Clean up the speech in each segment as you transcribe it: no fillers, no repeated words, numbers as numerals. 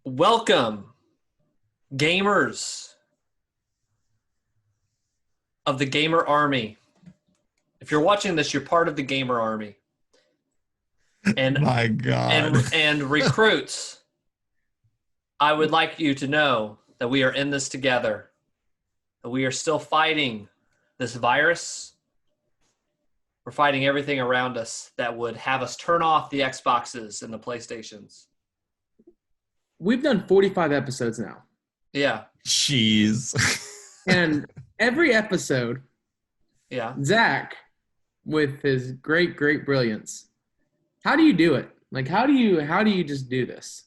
Welcome, gamers of the Gamer Army. If you're watching this, you're part of the Gamer Army. And My God. and recruits, I would like you to know that we are in this together. That we are still fighting this virus. We're fighting everything around us that would have us turn off the Xboxes and the PlayStations. We've done 45 episodes now. Yeah. Jeez. And every episode, Yeah. Zach, with his great brilliance, how do you do it? Like, how do you just do this?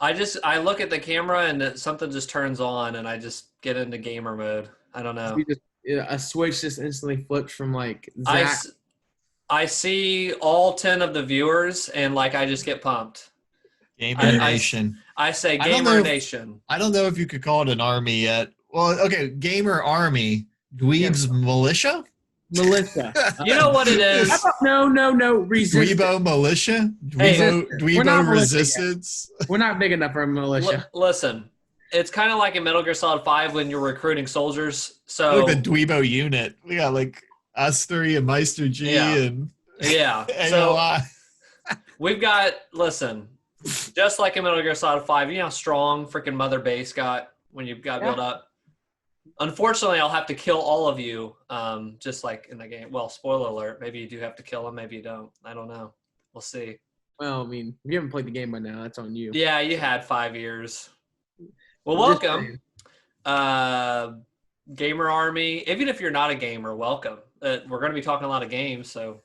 I look at the camera and something just turns on and I just get into gamer mode. I don't know. A switch just instantly flips from like Zach. I see all 10 of the viewers and I just get pumped. Gamer Nation. I say Gamer Nation. I don't know if you could call it an army yet. Well, okay, Gamer Army. Dweebs Militia? Melissa. You know what it is? No. Resistance. Dweebo Militia? Dweebo Resistance? We're not big enough for a militia. Listen, it's kind of like in Metal Gear Solid 5 when you're recruiting soldiers. So Like the Dweebo unit. We got us three and Meister G and so we've got, listen, just like in Metal Gear Solid 5, you know how strong freaking Mother Base got when you got built up? Unfortunately, I'll have to kill all of you, just like in the game. Well, spoiler alert, maybe you do have to kill them, maybe you don't. I don't know. We'll see. Well, I mean, if you haven't played the game by now, that's on you. Yeah, you had 5 years. Well, welcome. Gamer Army. Even if you're not a gamer, welcome. We're going to be talking a lot of games, so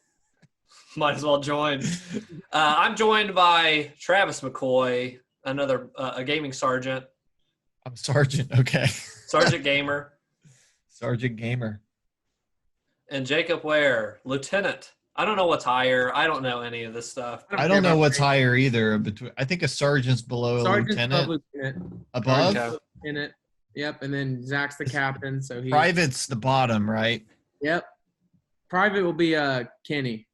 might as well join. I'm joined by Travis McCoy, another a gaming sergeant. I'm Sergeant, okay. Sergeant Gamer. Sergeant Gamer. And Jacob Ware, Lieutenant. I don't know what's higher. I don't know any of this stuff. I don't know what's higher either. I think a sergeant's below a lieutenant. Above? Sergeant's lieutenant. Yep, and then Zach's the captain. So Private's the bottom, right? Yep. Private will be Kenny.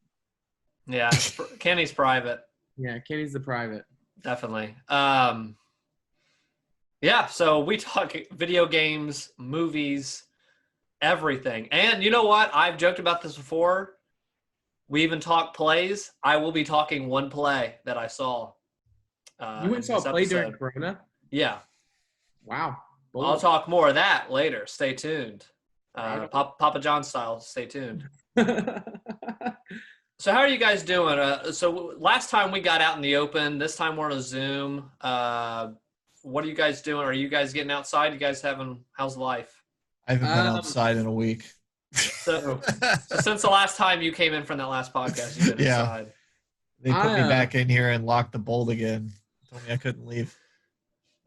Yeah, Kenny's private. Yeah, Kenny's the private. Definitely. Yeah, so we talk video games, movies, everything. And you know what? I've joked about this before. We even talk plays. I will be talking one play that I saw. You went and saw a play during Corona? Yeah. Wow. Bold. I'll talk more of that later. Stay tuned. Papa John style, stay tuned. So how are you guys doing? So last time we got out in the open. This time we're on a Zoom. What are you guys doing? Are you guys getting outside? You guys how's life? I haven't been outside in a week. So since the last time you came in from that last podcast, you've been inside. They put me back in here and locked the bolt again. Told me I couldn't leave.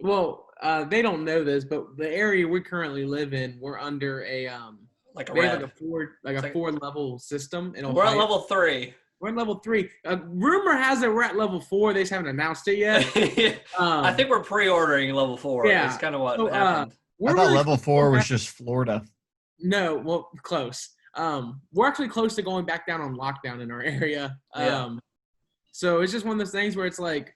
Well, they don't know this, but the area we currently live in, we're under a four level system. We're at level 3. We're at level 3. Rumor has it we're at level 4. They just haven't announced it yet. I think we're pre-ordering level 4. Yeah. That's kind of what happened. I thought level 4 was just Florida. No, well, close. We're actually close to going back down on lockdown in our area. So it's just one of those things where it's like,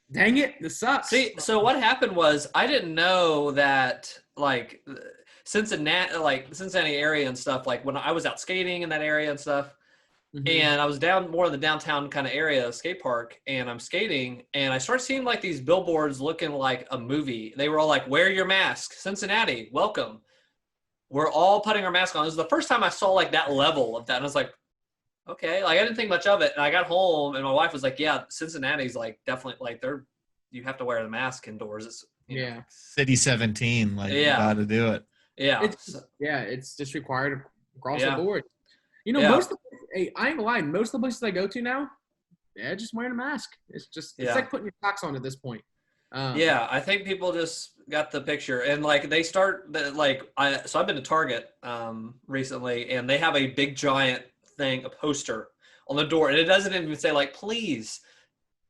dang it, this sucks. See, so what happened was I didn't know that Cincinnati area and stuff, when I was out skating in that area and stuff, and I was down more in the downtown kind of area, skate park, and I'm skating, and I started seeing these billboards looking like a movie. They were all like, wear your mask, Cincinnati, welcome. We're all putting our mask on. It was the first time I saw that level of that, and I was like, okay, I didn't think much of it. And I got home, and my wife was like, yeah, Cincinnati's definitely you have to wear the mask indoors. It's City 17, you got to do it. Yeah. It's just required across the board. Most of I ain't gonna lie, most of the places I go to now, just wearing a mask. It's like putting your socks on at this point. I think people just got the picture, and they start so I've been to Target recently, and they have a big giant thing, a poster on the door, and it doesn't even say please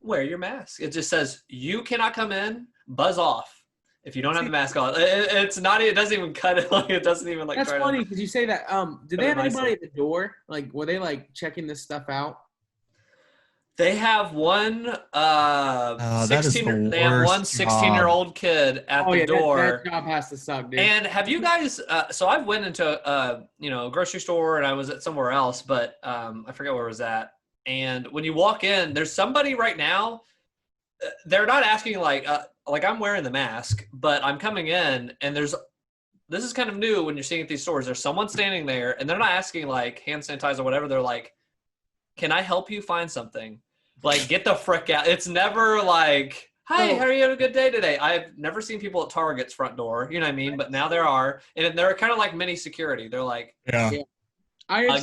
wear your mask. It just says you cannot come in, buzz off if you don't have the mask on. It's not. It doesn't even cut it. It doesn't even That's funny because you say that. Did they have anybody at the door? Were they checking this stuff out? They have one that is 16 the they have one worst 16-year-old kid at the door. That job has to suck, dude. And have you guys so I went into a grocery store and I was at somewhere else, but I forget where it was at. And when you walk in, there's somebody right now. They're not asking like I'm wearing the mask, but I'm coming in and this is kind of new when you're seeing at these stores. There's someone standing there and they're not asking like hand sanitizer or whatever. They're like, "Can I help you find something?" Like, get the frick out. It's never like, "Hi, how are you having a good day today?" I've never seen people at Target's front door. You know what I mean? But now there are. And they're kind of like mini security. They're like, Yeah.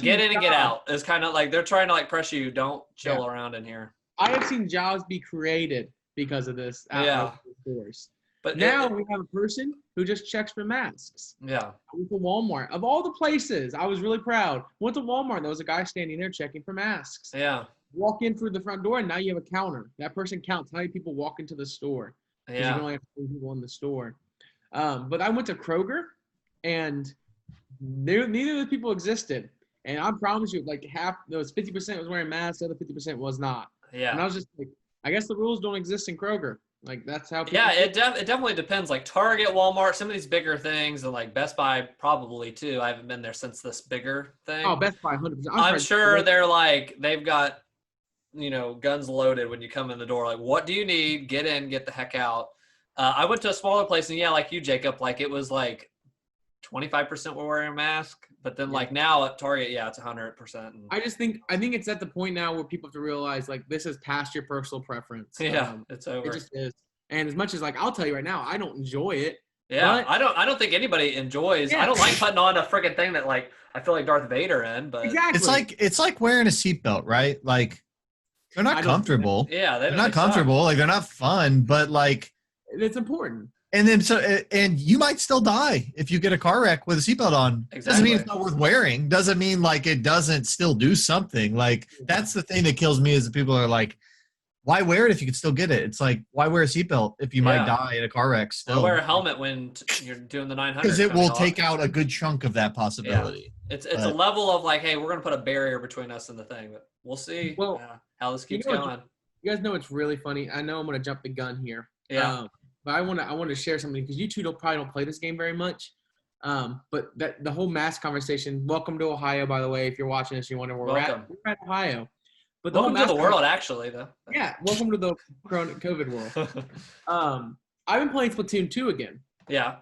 get in and get out. It's kind of like they're trying to like pressure you. Don't chill around in here. I have seen jobs be created because of this at stores. But now we have a person who just checks for masks. Yeah. I went to Walmart. Of all the places, I was really proud. Went to Walmart. There was a guy standing there checking for masks. Yeah. Walk in through the front door, and now you have a counter. That person counts how many people walk into the store. Yeah. You can only have 3 people in the store. But I went to Kroger, and neither of those people existed. And I promise you, like 50% was wearing masks, the other 50% was not. Yeah. And I was just like, I guess the rules don't exist in Kroger. Like, that's how people it definitely depends. Like Target, Walmart, some of these bigger things, and like Best Buy probably too. I haven't been there since this bigger thing. Oh, Best Buy, 100%. I'm sure they're like, they've got, guns loaded when you come in the door. Like, what do you need? Get in, get the heck out. I went to a smaller place, and like you, Jacob, like it was like 25% were wearing a mask, but then like now at Target, it's 100%. I think it's at the point now where people have to realize like this is past your personal preference. It's over. It just is. And as much as like I'll tell you right now, I don't enjoy it. Yeah, I don't think anybody enjoys. I don't like putting on a freaking thing that like I feel like Darth Vader in. But exactly, it's like wearing a seatbelt, right? Like they're not comfortable. Yeah, they're not comfortable. Like they're not fun, but like it's important. And then and you might still die if you get a car wreck with a seatbelt on. Exactly. Doesn't mean it's not worth wearing. Doesn't mean like it doesn't still do something. Like that's the thing that kills me is that people are like, why wear it if you can still get it? It's like, why wear a seatbelt if you might die in a car wreck still? Why wear a helmet when you're doing the 900? Because it will take out a good chunk of that possibility. Yeah. It's a level of like, hey, we're going to put a barrier between us and the thing. But we'll see how this keeps going. You guys know it's really funny. I know I'm going to jump the gun here. Yeah. But I want to share something because you two probably don't play this game very much. But the whole mask conversation. Welcome to Ohio, by the way. If you're watching this, you wonder where we're at Ohio. But welcome to the world, actually, though. Yeah, welcome to the COVID world. I've been playing Splatoon 2 again. Yeah.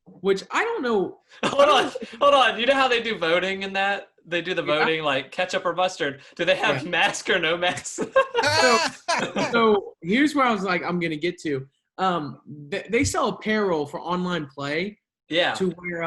Which I don't know. Hold on. You know how they do voting in that? They do the voting like ketchup or mustard. Do they have mask or no mask? So here's where I was like, I'm gonna get to. They sell apparel for online play. Yeah. To where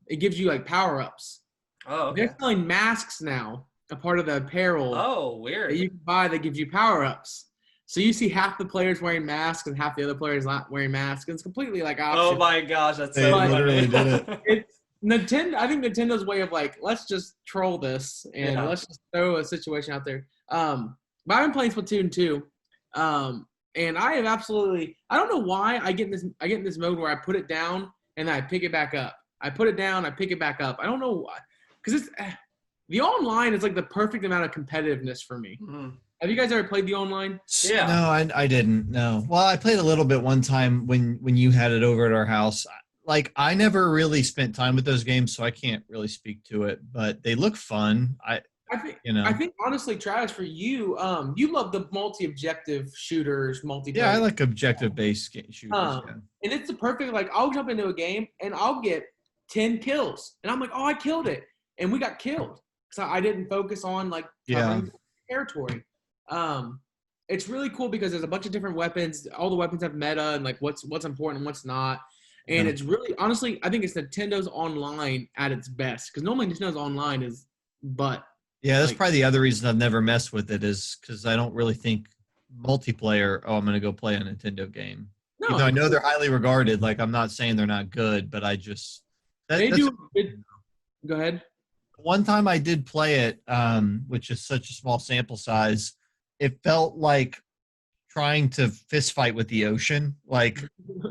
it gives you like power ups. Oh. Okay. They're selling masks now, a part of the apparel. Oh, weird. That you can buy that gives you power ups. So you see half the players wearing masks and half the other players not wearing masks. And it's completely like optional. Oh my gosh, that's so funny. Did it. It's Nintendo. I think Nintendo's way of like, let's just troll this and let's just throw a situation out there. But I've been playing Splatoon 2. And I have absolutely, I don't know why I get in this mode where I put it down and I pick it back up. I put it down, I pick it back up. I don't know why. Because it's the online is like the perfect amount of competitiveness for me. Mm-hmm. Have you guys ever played the online? Yeah. No, I didn't. No. Well, I played a little bit one time when you had it over at our house. Like I never really spent time with those games, so I can't really speak to it. But they look fun. I think honestly, Travis, for you, you love the multi-objective shooters, multiplayer. Yeah, I like objective-based shooters. And it's the perfect. Like I'll jump into a game and I'll get 10 kills, and I'm like, oh, I killed it, and we got killed. So I didn't focus on like territory. It's really cool because there's a bunch of different weapons. All the weapons have meta and like what's important and what's not. And it's really, honestly, I think it's Nintendo's online at its best because normally Nintendo's online is butt. Yeah, that's probably the other reason I've never messed with it is because I don't really think multiplayer. Oh, I'm going to go play a Nintendo game. No, even though I know they're highly regarded. Like I'm not saying they're not good, but I just Go ahead. One time I did play it, which is such a small sample size. It felt like trying to fist fight with the ocean. Like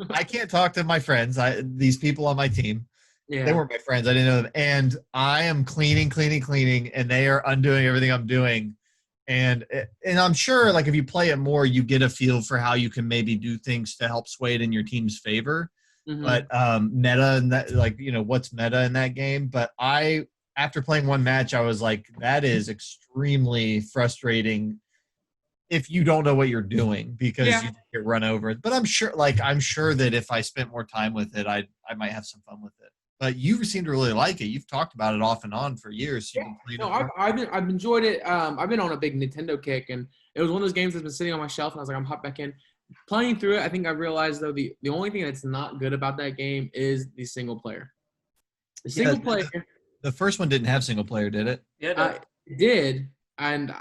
I can't talk to my friends. These people on my team. Yeah. They weren't my friends. I didn't know them. And I am cleaning, and they are undoing everything I'm doing. And I'm sure, like, if you play it more, you get a feel for how you can maybe do things to help sway it in your team's favor. Mm-hmm. But meta and that, like, what's meta in that game. But after playing one match, I was like, that is extremely frustrating if you don't know what you're doing because you get run over. But I'm sure that if I spent more time with it, I might have some fun with it. But you seem to really like it. You've talked about it off and on for years. So I've enjoyed it. I've been on a big Nintendo kick, and it was one of those games that's been sitting on my shelf, and I was like, I'm hop back in. Playing through it, I think I realized, though, the only thing that's not good about that game is the single player. The single player. The first one didn't have single player, did it? Yeah, it did, and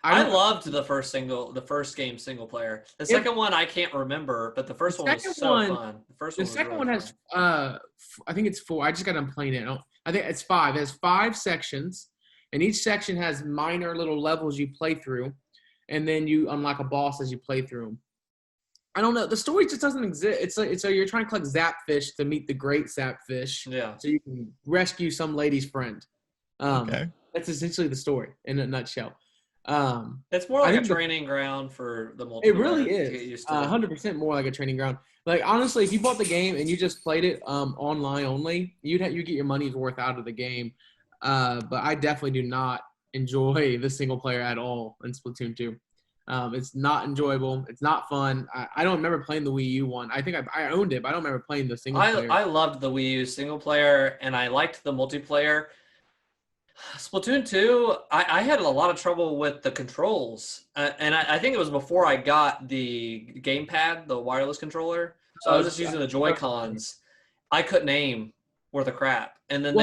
I loved the first game single player. The second one I can't remember, but the first one was so fun. The second one has I think it's 4. I just got done playing it. I think it's 5. It has 5 sections, and each section has minor little levels you play through, and then you unlock a boss as you play through them. I don't know. The story just doesn't exist. It's so you're trying to collect Zapfish to meet the great Zapfish. Yeah. So you can rescue some lady's friend. Okay. That's essentially the story in a nutshell. It's more like a training ground for the multiplayer. It really is. 100% more like a training ground. Like, honestly, if you bought the game and you just played it online only, you get your money's worth out of the game. But I definitely do not enjoy the single player at all in Splatoon 2. It's not enjoyable. It's not fun. I don't remember playing the Wii U one. I think I owned it, but I don't remember playing the single player. I loved the Wii U single player, and I liked the multiplayer. Splatoon 2, I had a lot of trouble with the controls. And I think it was before I got the gamepad, the wireless controller. So I was just using the Joy-Cons. I couldn't aim worth a crap. And then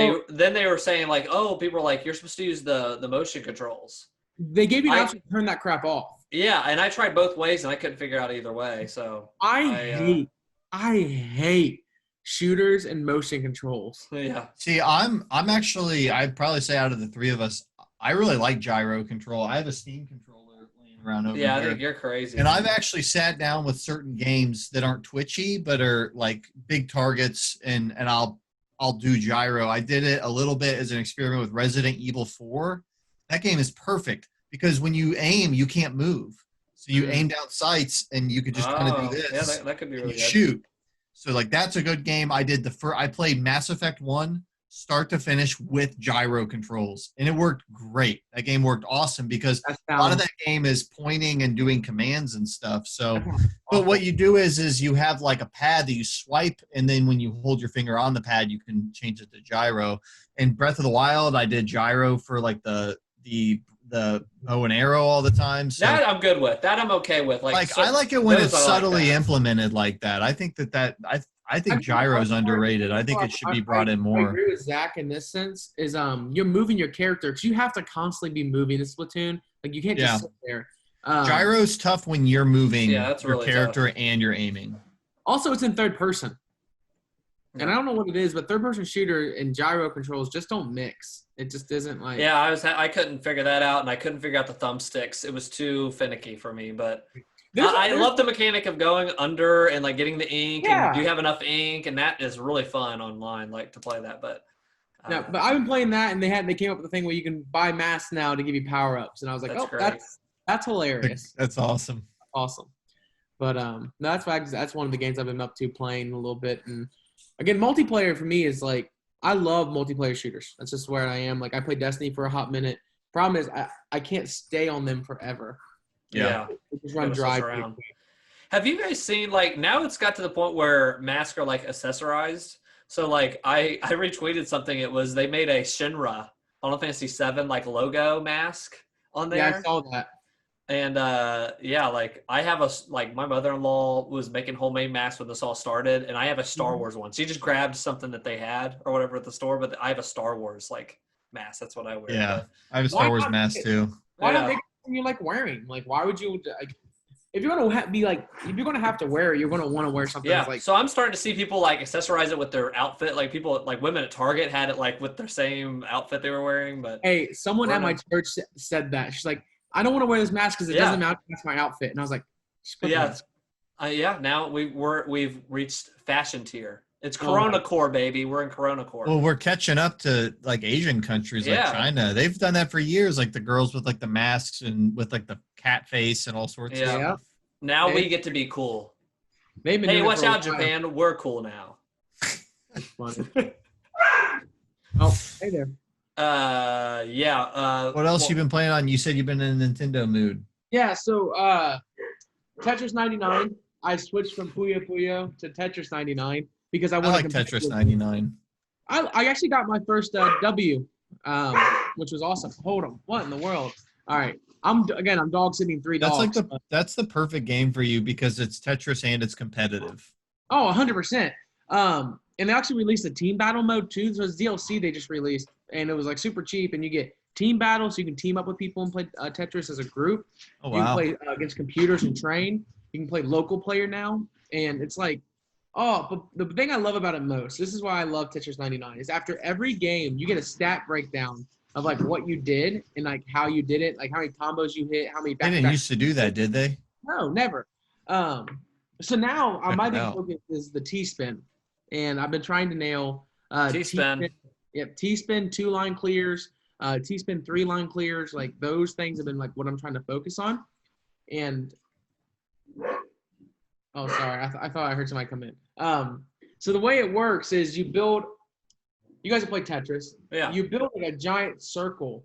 they were saying, like, oh, people were like, you're supposed to use the motion controls. They gave you an option to turn that crap off. Yeah, and I tried both ways, and I couldn't figure out either way. So I hate shooters and motion controls. Yeah. See, I'm actually, I'd probably say out of the three of us, I really like gyro control. I have a Steam controller laying around over here. Yeah, I think you're crazy. And I've actually sat down with certain games that aren't twitchy, but are like big targets, and I'll do gyro. I did it a little bit as an experiment with Resident Evil 4. That game is perfect because when you aim, you can't move. So you aim down sights, and you could just kind of do this. Yeah, that could be really good. Shoot. So, like, that's a good game. I played Mass Effect 1 start to finish with gyro controls, and it worked great. That game worked awesome because a lot of that game is pointing and doing commands and stuff. So, but what you do is you have like a pad that you swipe, and then when you hold your finger on the pad, you can change it to gyro. In Breath of the Wild, I did gyro for like the bow and arrow all the time. So, that I'm good with. That I'm okay with. I like it when it's subtly implemented like that. I think I think gyro is underrated. I think it should be brought in more. I agree with Zach in this sense. Is you're moving your character because you have to constantly be moving in Splatoon. Like, you can't just sit there. Gyro's tough when you're moving that's your really character tough. And you're aiming. Also, it's in third person. And I don't know what it is, but third-person shooter and gyro controls just don't mix. It just isn't like. Yeah, I couldn't figure that out, and I couldn't figure out the thumbsticks. It was too finicky for me. But I love the mechanic of going under and like getting the ink. And do you have enough ink? And that is really fun online, like to play that. But no, but I've been playing that, and they came up with the thing where you can buy masks now to give you power-ups, and I was like, that's hilarious. That's awesome. Awesome. But no, that's one of the games I've been up to playing a little bit. And again, multiplayer for me is like, I love multiplayer shooters. That's just where I am. Like, I played Destiny for a hot minute. Problem is, I can't stay on them forever. Yeah. Just run dry. Have you guys seen, like, now it's got to the point where masks are like accessorized. So like I retweeted something. It was, they made a Shinra Final Fantasy VII like logo mask on there. Yeah, I saw that. And like I have my mother-in-law was making homemade masks when this all started, and I have a Star Wars one. She just grabbed something that they had or whatever at the store, but I have a Star Wars like mask. That's what I wear. Yeah, I have a Star Wars mask too. Why not make something you like wearing? Like, why would you like? If you're gonna if you're gonna have to wear it, you're gonna want to wear something. Yeah. Like, so I'm starting to see people like accessorize it with their outfit. Like people, like women at Target had it like with their same outfit they were wearing. But hey, someone at my church said that. She's like, I don't want to wear this mask because it doesn't match my outfit. And I was like, now we've reached fashion tier. It's Corona Core, baby. We're in Corona Core. Well, we're catching up to like Asian countries like China. They've done that for years. Like the girls with like the masks and with like the cat face and all sorts of stuff. Now we get to be cool. Hey, watch out, Japan. We're cool now. That's funny. Oh, hey there. What else you been playing on? You said you've been in a Nintendo mood. Yeah, so Tetris 99. I switched from Puyo Puyo to Tetris 99 because I like Tetris 99. I actually got my first W, which was awesome. Hold on, what in the world? All right, I'm dog sitting 3 dogs. That's the perfect game for you because it's Tetris and it's competitive. Oh, 100%. And they actually released a team battle mode too. So it's DLC they just released, and it was like super cheap. And you get team battle, so you can team up with people and play Tetris as a group. Oh wow! You can play against computers and train. You can play local player now, and it's like, but the thing I love about it most, this is why I love Tetris 99, is after every game you get a stat breakdown of like what you did and like how you did it, like how many combos you hit, how many. They didn't used to do that, did they? No, never. So now my big focus is the T-spin. And I've been trying to nail T-spin. Yep, T-spin 2-line clears, T-spin 3-line clears. Like those things have been like what I'm trying to focus on. And sorry, I thought I heard somebody come in. So the way it works is you guys have played Tetris. Yeah. You build like a giant circle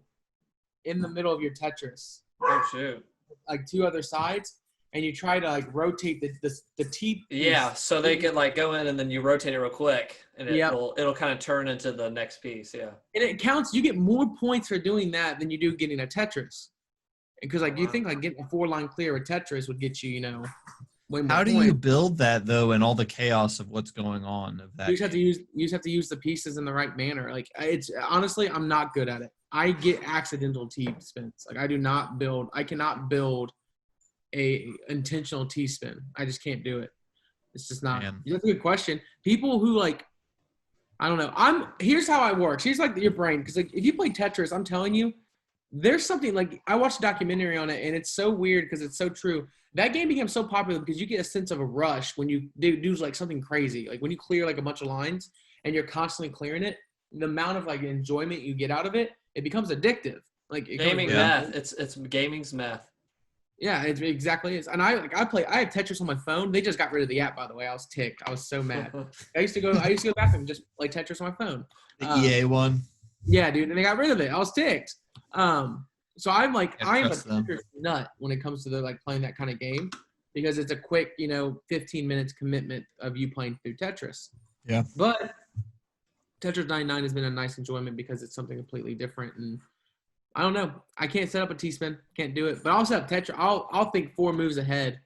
in the middle of your Tetris. Oh shoot. Like 2 other sides. And you try to like rotate the T. Yeah, so they can like go in and then you rotate it real quick, and it'll kind of turn into the next piece. Yeah, and it counts. You get more points for doing that than you do getting a Tetris, because like you think like getting a 4-line clear with Tetris would get you, way more. How do you build that though, and all the chaos of what's going on of that? You just have to use the pieces in the right manner. Like it's honestly, I'm not good at it. I get accidental T spins. Like I cannot build a intentional T-spin. I just can't do it. It's just not. That's a good question. People who like, I don't know. Here's how I work. Here's like your brain. Because like if you play Tetris, I'm telling you, there's something like I watched a documentary on it, and it's so weird because it's so true. That game became so popular because you get a sense of a rush when you do like something crazy. Like when you clear like a bunch of lines and you're constantly clearing it, the amount of like enjoyment you get out of it, it becomes addictive. Like gaming meth. It's gaming's meth. Yeah, it exactly is. And I have Tetris on my phone. They just got rid of the app, by the way. I was ticked. I was so mad. I used to go back and just play Tetris on my phone. The EA one. Yeah, dude. And they got rid of it. I was ticked. So I'm like, I am a Tetris nut when it comes to like playing that kind of game because it's a quick, 15 minutes commitment of you playing through Tetris. Yeah. But Tetris 99 has been a nice enjoyment because it's something completely different. And I don't know. I can't set up a T-spin. Can't do it. But I'll set up Tetris. I'll think 4 moves ahead.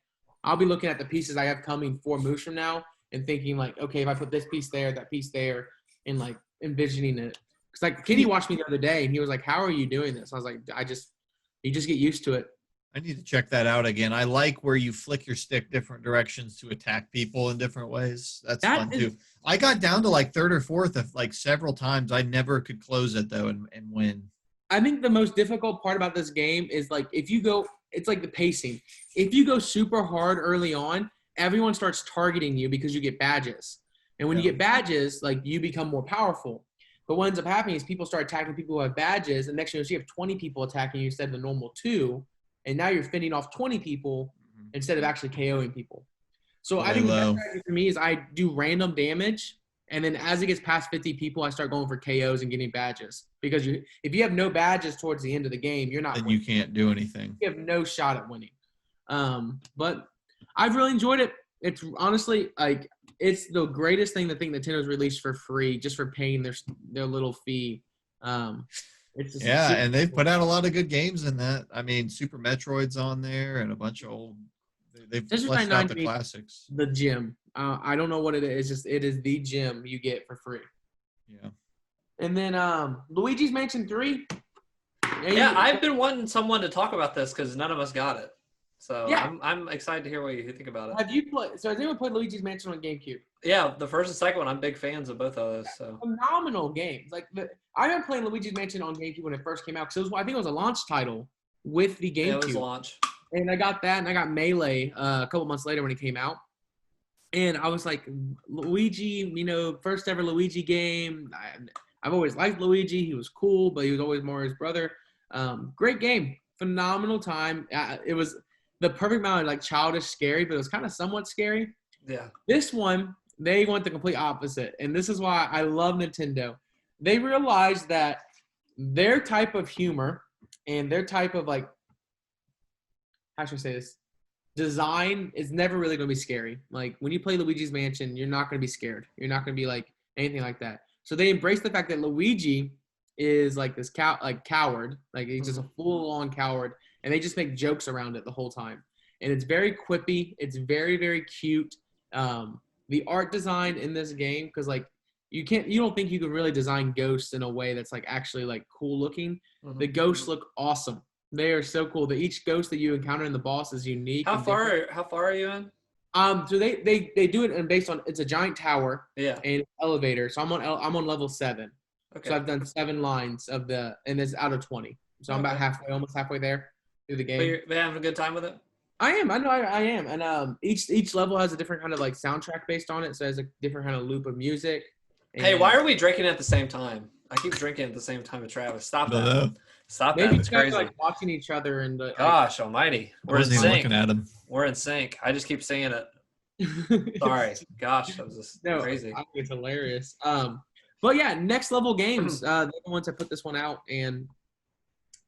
I'll be looking at the pieces I have coming 4 moves from now and thinking like, okay, if I put this piece there, that piece there, and like envisioning it. Because like Kenny watched me the other day and he was like, "How are you doing this?" I was like, you just get used to it. I need to check that out again. I like where you flick your stick different directions to attack people in different ways. That's fun too. I got down to like 3rd or 4th of like several times. I never could close it though and win. I think the most difficult part about this game is like it's like the pacing. If you go super hard early on, everyone starts targeting you because you get badges. And when you get badges, like you become more powerful. But what ends up happening is people start attacking people who have badges, and next thing you have 20 people attacking you instead of the normal 2, and now you're fending off 20 people instead of actually KOing people. So I think the best strategy for me is I do random damage, and then as it gets past 50 people, I start going for KOs and getting badges. Because if you have no badges towards the end of the game, you're not winning. You can't do anything. You have no shot at winning. But I've really enjoyed it. It's honestly like it's the greatest thing Nintendo's released for free, just for paying their little fee. It's just and they've put out a lot of good games in that. I mean, Super Metroid's on there and a bunch of old. They've fleshed out the classics. The gym. I don't know what it is. It is the gym you get for free. Yeah. And then Luigi's Mansion 3. Yeah, I've been wanting someone to talk about this because none of us got it. So I'm excited to hear what you think about it. Have you played? So has anyone played Luigi's Mansion on GameCube? Yeah, the first and second one. I'm big fans of both of those. So phenomenal games. Like I remember playing Luigi's Mansion on GameCube when it first came out because I think it was a launch title with the GameCube. Yeah, it was launch. And I got that, and I got Melee a couple months later when it came out. And I was like, Luigi, first ever Luigi game. I've always liked Luigi. He was cool, but he was always Mario's brother. Great game. Phenomenal time. It was the perfect amount of like childish scary, but it was kind of somewhat scary. Yeah. This one, they went the complete opposite. And this is why I love Nintendo. They realized that their type of humor and their type of like, how should I say this? Design is never really going to be scary. Like when you play Luigi's Mansion, you're not going to be scared. You're not going to be like anything like that. So they embrace the fact that Luigi is like this coward, like he's just a full-on coward, and they just make jokes around it the whole time. And it's very quippy. It's very, very cute. The art design in this game, because like you don't think you can really design ghosts in a way that's like actually like cool looking. Mm-hmm. The ghosts look awesome. They are so cool. Each ghost that you encounter in the boss is unique. How far are you in? So they do it based on, it's a giant tower. Yeah. And elevator. So I'm on level 7. Okay. So I've done 7 lines and it's out of 20. So I'm about almost halfway there through the game. But you're having a good time with it? I am. I know I am. And each level has a different kind of like soundtrack based on it. So it has a different kind of loop of music. Hey, why are we drinking at the same time? I keep drinking at the same time with Travis. Stop that. Stop that. It's crazy. Like watching each other and gosh almighty. We're in sync. Looking at him. We're in sync. I just keep saying it. Sorry. Gosh, that was just crazy. I think it's hilarious. But yeah, next level games. They're the ones that put this one out, and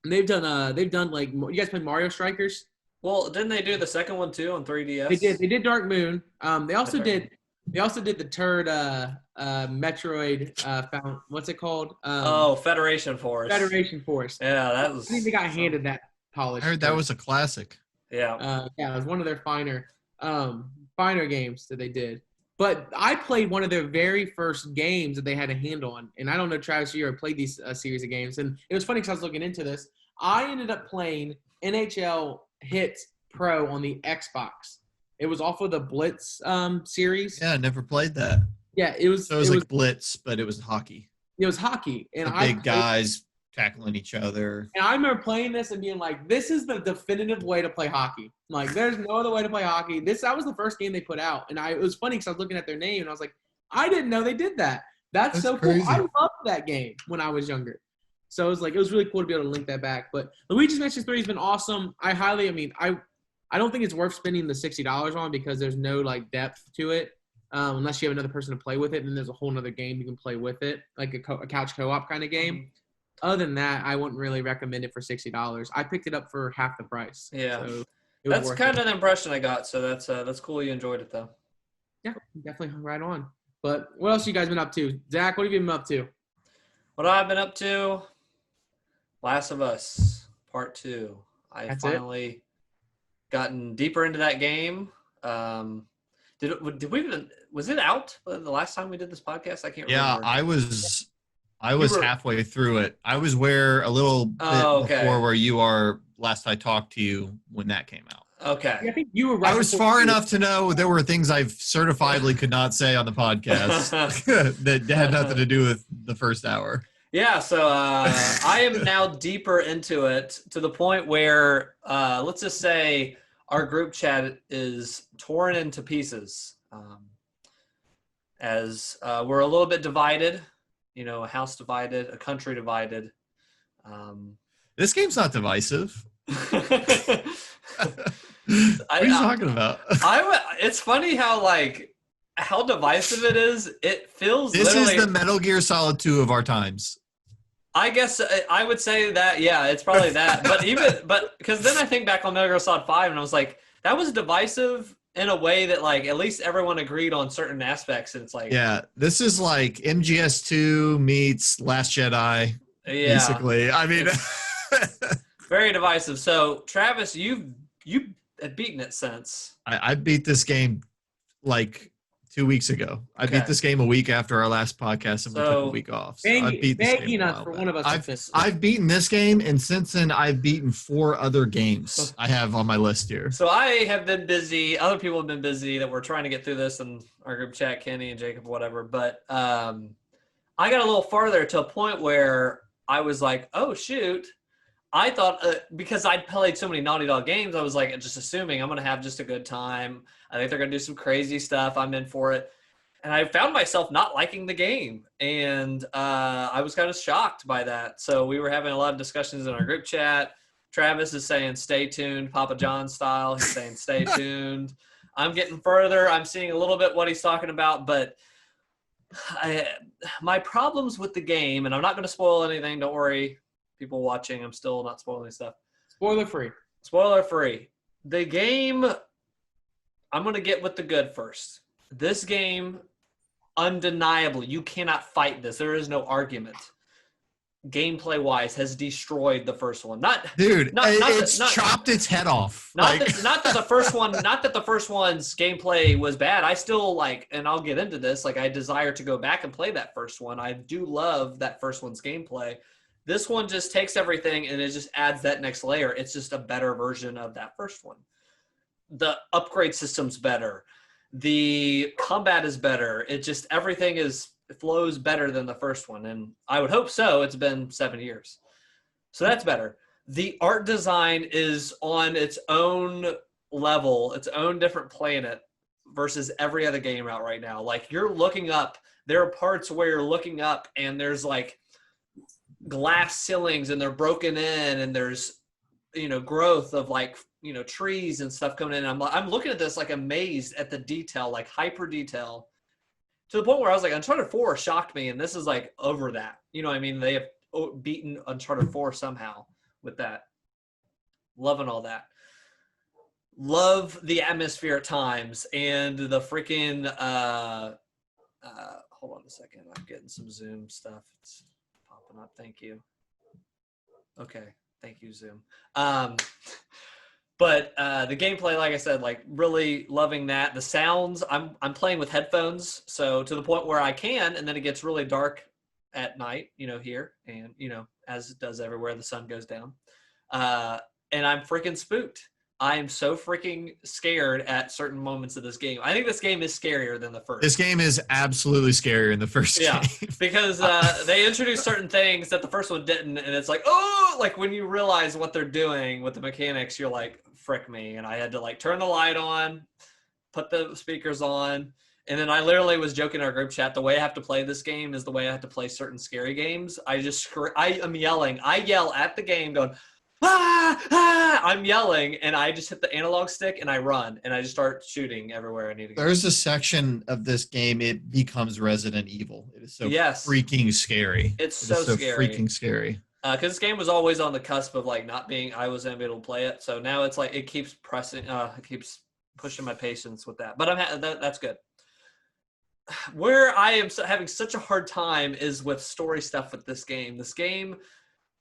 they've done like, you guys played Mario Strikers? Well, didn't they do the second one too on 3DS? They did Dark Moon. They also did the turd Metroid what's it called? Federation Force. Federation Force. Yeah, that was. I think they got handed that polish. I heard that was a classic. Yeah. It was one of their finer games that they did. But I played one of their very first games that they had a hand on. And I don't know, Travis, you ever played these series of games. And it was funny because I was looking into this. I ended up playing NHL Hit Pro on the Xbox. It was off of the Blitz series. Yeah, I never played that. Yeah, it was. So it was like Blitz, but it was hockey. It was hockey. And big guys tackling each other. And I remember playing this and being like, this is the definitive way to play hockey. Like, there's no other way to play hockey. That was the first game they put out. And it was funny because I was looking at their name and I was like, I didn't know they did that. That's so crazy. Cool. I loved that game when I was younger. So it was really cool to be able to link that back. But Luigi's Mansion 3 has been awesome. I don't think it's worth spending the $60 on because there's no like depth to it. Unless you have another person to play with it, and then there's a whole other game you can play with it, like a couch co-op kind of game. Mm-hmm. Other than that, I wouldn't really recommend it for $60. I picked it up for half the price. Yeah, so that's kind of the impression I got. So that's cool. You enjoyed it though. Yeah, definitely right on. But what else have you guys been up to? Zach, what have you been up to? What I've been up to? Last of Us Part 2. That's finally gotten deeper into that game. Did we even, was it out the last time we did this podcast? I can't remember. Yeah, I was halfway through it. I was a little bit before where you are last I talked to you when that came out. Okay. I think you were right. I was far enough to know there were things I certifiably could not say on the podcast that had nothing to do with the first hour. Yeah, so I am now deeper into it to the point where, let's just say, our group chat is torn into pieces as we're a little bit divided, a house divided, a country divided. This game's not divisive. What are you talking about? It's funny how divisive it is. It feels this is the Metal Gear Solid 2 of our times. I guess I would say that, yeah, it's probably that. But because then I think back on Metal Gear Solid 5 and I was like, that was divisive in a way that like at least everyone agreed on certain aspects. And it's like, yeah, this is like MGS2 meets Last Jedi. Yeah, basically. I mean, very divisive. So Travis, you had beaten it since. I beat this game like 2 weeks ago. I beat this game a week after our last podcast and we took a week off. So I beat this game for one of us. I've beaten this game, and since then I've beaten 4 other games I have on my list here. So I have been busy. Other people have been busy that we're trying to get through this in our group chat, Kenny and Jacob, whatever. But I got a little farther to a point where I was like, oh, shoot. I thought because I'd played so many Naughty Dog games, I was like just assuming I'm gonna have just a good time. I think they're gonna do some crazy stuff. I'm in for it, and I found myself not liking the game, and I was kind of shocked by that. So we were having a lot of discussions in our group chat. Travis is saying "Stay tuned," Papa John style. He's saying "Stay tuned." I'm getting further. I'm seeing a little bit what he's talking about, but my problems with the game, and I'm not going to spoil anything. Don't worry. People watching, I'm still not spoiling stuff. Spoiler free. Spoiler free. The game, I'm going to get with the good first. This game, undeniably, you cannot fight this. There is no argument. Gameplay wise, has destroyed the first one. It's chopped its head off. Not that the first one's gameplay was bad. I still like, and I'll get into this. Like, I desire to go back and play that first one. I do love that first one's gameplay. This one just takes everything and it just adds that next layer. It's just a better version of that first one. The upgrade system's better. The combat is better. It just, everything flows better than the first one. And I would hope so. It's been 7 years. So that's better. The art design is on its own level, its own different planet versus every other game out right now. Like, you're looking up, there are parts where you're looking up and there's like glass ceilings and they're broken in and there's, growth of like, trees and stuff coming in. I'm looking at this like amazed at the detail, like hyper detail, to the point where I was like, Uncharted 4 shocked me, and this is like over that. You know what I mean? They have beaten Uncharted 4 somehow with that. Loving all that. Love the atmosphere at times and the freaking hold on a second. I'm getting some Zoom stuff. It's popping up. Thank you. Okay. Thank you, Zoom. But the gameplay, like I said, like really loving that. The sounds, I'm playing with headphones, so to the point where I can, and then it gets really dark at night, here, and as it does everywhere, the sun goes down, and I'm freaking spooked. I am so freaking scared at certain moments of this game. I think this game is scarier than the first. This game is absolutely scarier than the first game. Because they introduced certain things that the first one didn't, and it's like, oh, like when you realize what they're doing with the mechanics, you're like, frick me. And I had to like turn the light on, put the speakers on, and then I literally was joking in our group chat, the way I have to play this game is the way I have to play certain scary games. I am yelling. I yell at the game going, I'm yelling, and I just hit the analog stick and I run and I just start shooting everywhere I need to go. There's a section of this game, it becomes Resident Evil. It is so freaking scary. It's so scary. Freaking scary. Because this game was always on the cusp of like not being, I wasn't able to play it. So now it's like, it keeps pressing, it keeps pushing my patience with that. But that's good. Where I am having such a hard time is with story stuff with this game. This game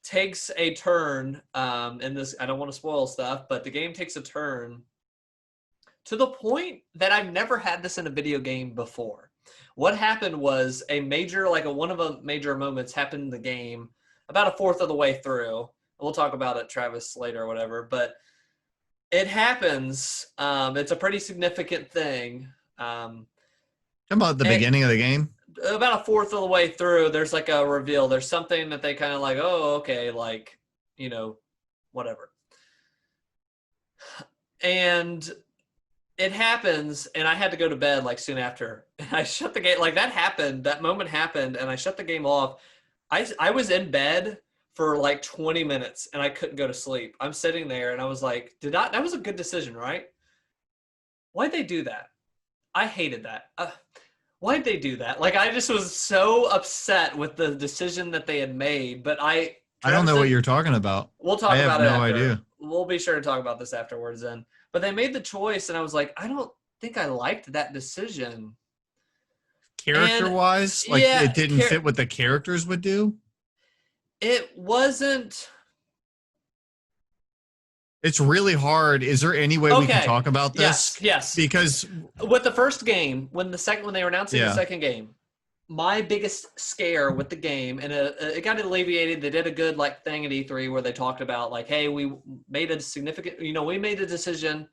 takes a turn, and this, I don't want to spoil stuff, but the game takes a turn to the point that I've never had this in a video game before. What happened was one of the major moments happened in the game about a fourth of the way through. We'll talk about it, Travis, later or whatever, but it happens. It's a pretty significant thing. Talking about the beginning of the game? About a fourth of the way through, there's like a reveal. There's something that they kind of like, oh, okay, like, whatever. And it happens, and I had to go to bed like soon after. And I shut the game, like that moment happened, and I shut the game off. I was in bed for like 20 minutes, and I couldn't go to sleep. I'm sitting there, and I was like, that was a good decision, right? Why'd they do that? I hated that. Why'd they do that? Like, I just was so upset with the decision that they had made, but I don't know what you're talking about. We'll talk about it after. I have no idea. We'll be sure to talk about this afterwards then. But they made the choice, and I was like, I don't think I liked that decision. Character-wise? It didn't fit what the characters would do? It wasn't... It's really hard. Is there any way we can talk about this? Yes. Because with the first game, when they were announcing the second game, my biggest scare with the game, and it got alleviated. They did a good thing at E3 where they talked about hey, we made a significant, we made a decision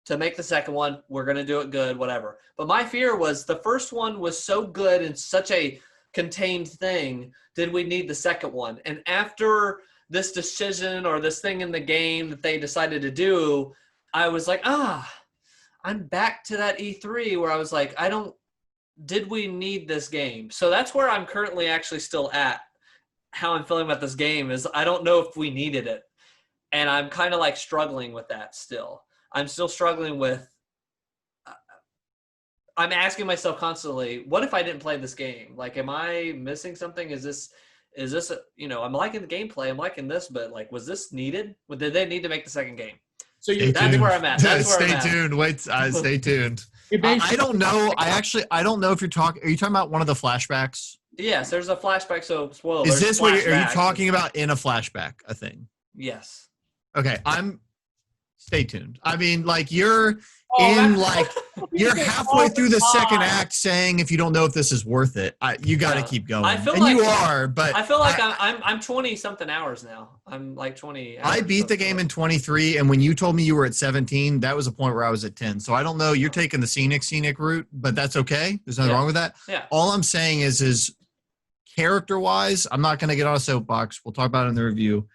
to make the second one. We're going to do it good, whatever. But my fear was the first one was so good and such a contained thing. Did we need the second one? And after this decision or this thing in the game that they decided to do, I was like, I'm back to that E3 where I was like, did we need this game? So that's where I'm currently actually still at. How I'm feeling about this game is I don't know if we needed it. And I'm kind of like struggling with that still. I'm still struggling with, I'm asking myself constantly, what if I didn't play this game? Like, am I missing something? Is this, I'm liking the gameplay. I'm liking this, but like, was this needed? Did they need to make the second game? So that's where I'm at. That's where stay I'm at. tuned. Wait, stay tuned. I don't know. I don't know if you're talking. Are you talking about one of the flashbacks? Yes, there's a flashback. So, spoiler. Is this what are you talking about in a flashback? A thing? Yes. Okay, stay tuned. I mean, like you're halfway through the second act saying if you don't know if this is worth it, you got to keep going. I feel like you are, but I feel like I'm 20 something hours now. I'm like 20. I beat the game in 23, and when you told me you were at 17, that was a point where I was at 10. So I don't know. You're taking the scenic route, but that's okay. There's nothing wrong with that. Yeah. All I'm saying is character wise, I'm not going to get on a soapbox. We'll talk about it in the review.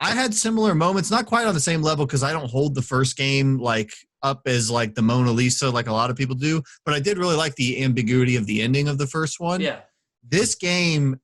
I had similar moments, not quite on the same level because I don't hold the first game like up as like the Mona Lisa like a lot of people do, but I did really like the ambiguity of the ending of the first one. Yeah. This game,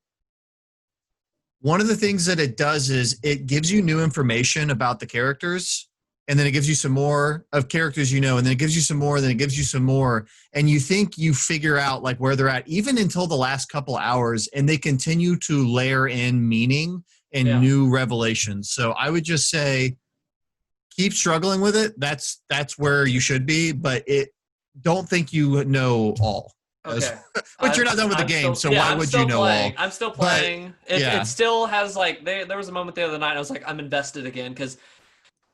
one of the things that it does is it gives you new information about the characters, and then it gives you some more of characters and then it gives you some more, then it gives you some more, and you think you figure out like where they're at even until the last couple hours, and they continue to layer in meaning and new revelations. So I would just say keep struggling with it. That's where you should be, but don't think you know all. Okay. But you're not done with the game, so why would you know all? I'm still playing. It still has like there was a moment the other night I was like I'm invested again because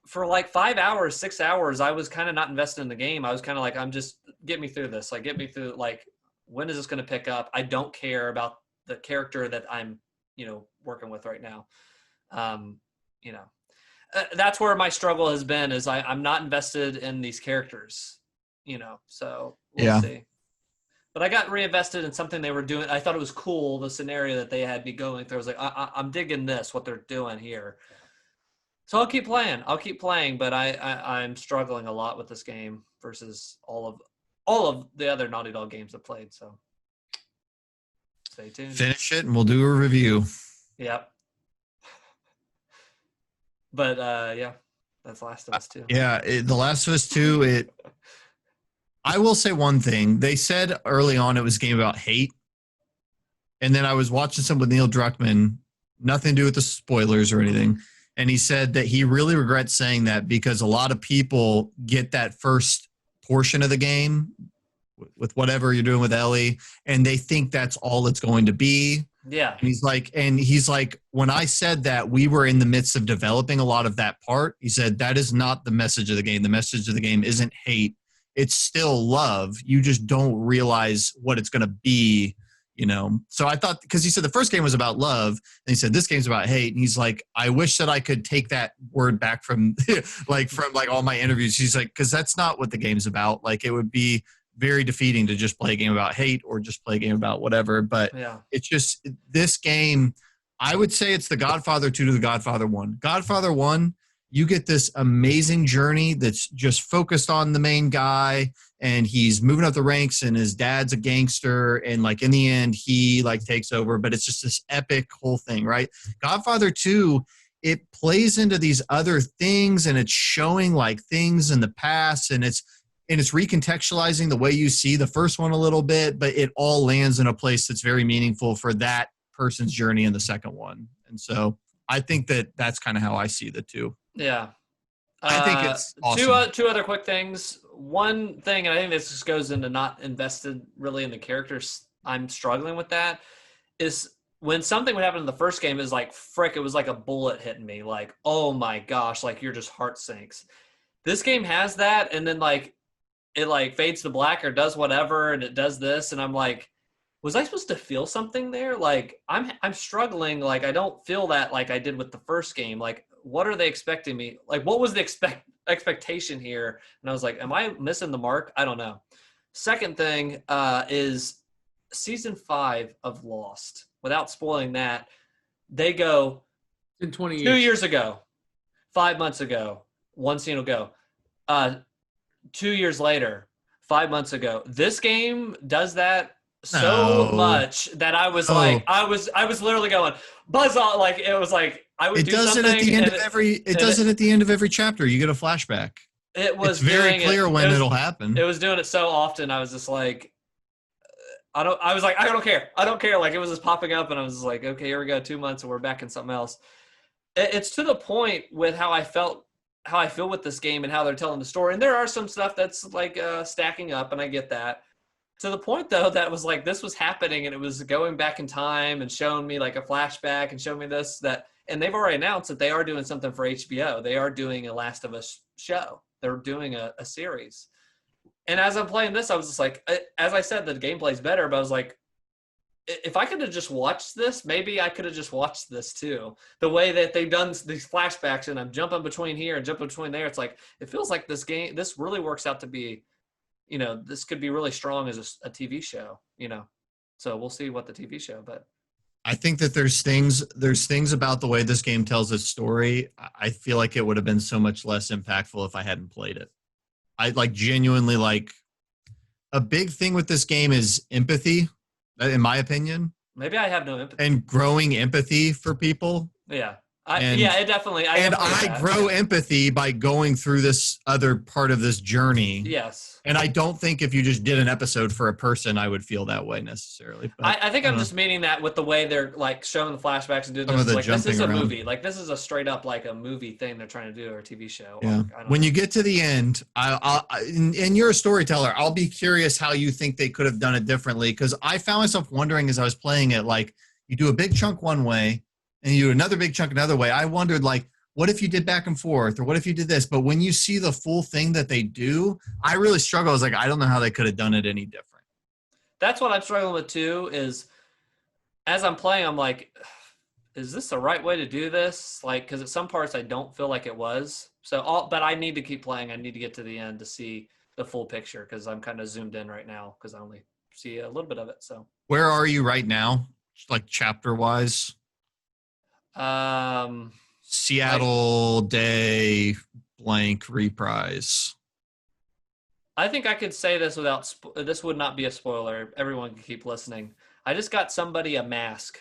for like 5 hours, 6 hours I was kind of not invested in the game. I was kind of like I'm just get me through this. Like get me through like when is this going to pick up? I don't care about the character that I'm working with right now. That's where my struggle has been is I'm not invested in these characters, so we'll see. But I got reinvested in something they were doing. I thought it was cool, the scenario that they had me going through. I was like, I'm digging this, what they're doing here. So I'll keep playing, but I'm struggling a lot with this game versus all of the other Naughty Dog games I've played, so stay tuned. Finish it and we'll do a review. Yep. But that's Last of Us 2. Yeah, The Last of Us 2, I will say one thing. They said early on it was a game about hate. And then I was watching some with Neil Druckmann, nothing to do with the spoilers or anything. And he said that he really regrets saying that because a lot of people get that first portion of the game with whatever you're doing with Ellie, and they think that's all it's going to be. Yeah. And he's like, when I said that we were in the midst of developing a lot of that part, he said, that is not the message of the game. The message of the game isn't hate. It's still love. You just don't realize what it's going to be, So I thought, because he said the first game was about love, and he said this game's about hate. And he's like, I wish that I could take that word back from all my interviews. He's like, because that's not what the game's about. Like, it would be very defeating to just play a game about hate or just play a game about whatever. But it's just this game, I would say it's the Godfather 2 to the Godfather 1. Godfather 1, you get this amazing journey that's just focused on the main guy, and he's moving up the ranks, and his dad's a gangster, and like in the end he like takes over, but it's just this epic whole thing, right? Godfather 2, it plays into these other things, and it's showing like things in the past, and it's recontextualizing the way you see the first one a little bit, but it all lands in a place that's very meaningful for that person's journey in the second one. And so I think that's kind of how I see the two. Yeah. I think it's awesome. Two other quick things. One thing, and I think this just goes into not invested really in the characters, I'm struggling with that, is when something would happen in the first game is like, frick, it was like a bullet hitting me. Like, oh my gosh, like your just heart sinks. This game has that, and then like, it like fades to black or does whatever, and it does this, and I'm like, was I supposed to feel something there? Like I'm struggling. Like I don't feel that like I did with the first game. Like what are they expecting me? Like what was the expectation here? And I was like, am I missing the mark? I don't know. Second thing is season 5 of Lost. Without spoiling that, they go, In 20 years. 2 years ago, 5 months ago, one scene will go. 2 years later, 5 months ago. This game does that so much that I was like, I was literally going buzz on. Like it was like I would do something. It does it at the end of every chapter. You get a flashback. It's very clear when it'll happen. It was doing it so often. I was just like, I don't care. Like it was just popping up, and I was just like, okay, here we go. 2 months, and we're back in something else. It's to the point with how I feel with this game and how they're telling the story. And there are some stuff that's like stacking up, and I get that. To the point though that was like this was happening, and it was going back in time and showing me like a flashback and showing me this that. And they've already announced that they are doing something for HBO. They are doing a Last of Us show. They're doing a series. And as I'm playing this, I was just like, as I said, the gameplay's better, but I was like, if I could have just watched this, maybe I could have just watched this too. The way that they've done these flashbacks and I'm jumping between here and jumping between there. It's like, it feels like this really works out to be, this could be really strong as a TV show, So we'll see what the TV show, but. I think that there's things about the way this game tells its story. I feel like it would have been so much less impactful if I hadn't played it. I genuinely a big thing with this game is empathy, in my opinion. Maybe I have no empathy. And growing empathy for people. Yeah. It definitely. I grow empathy by going through this other part of this journey. Yes. And I don't think if you just did an episode for a person, I would feel that way necessarily. But, I think I'm just meaning that with the way they're like showing the flashbacks and doing this. Like this is a movie. Like this is a straight up like a movie thing they're trying to do or a TV show. Yeah. When you get to the end, and you're a storyteller, I'll be curious how you think they could have done it differently. Because I found myself wondering as I was playing it, like you do a big chunk one way and you do another big chunk another way. I wondered what if you did back and forth, or what if you did this? But when you see the full thing that they do, I really struggle. I was like, I don't know how they could have done it any different. That's what I'm struggling with too, is as I'm playing, I'm like, is this the right way to do this? Like, because at some parts I don't feel like it was. But I need to keep playing. I need to get to the end to see the full picture because I'm kind of zoomed in right now because I only see a little bit of it. So where are you right now? Like chapter wise? Seattle Day blank reprise. I think I could say this without this would not be a spoiler. Everyone can keep listening. I just got somebody a mask,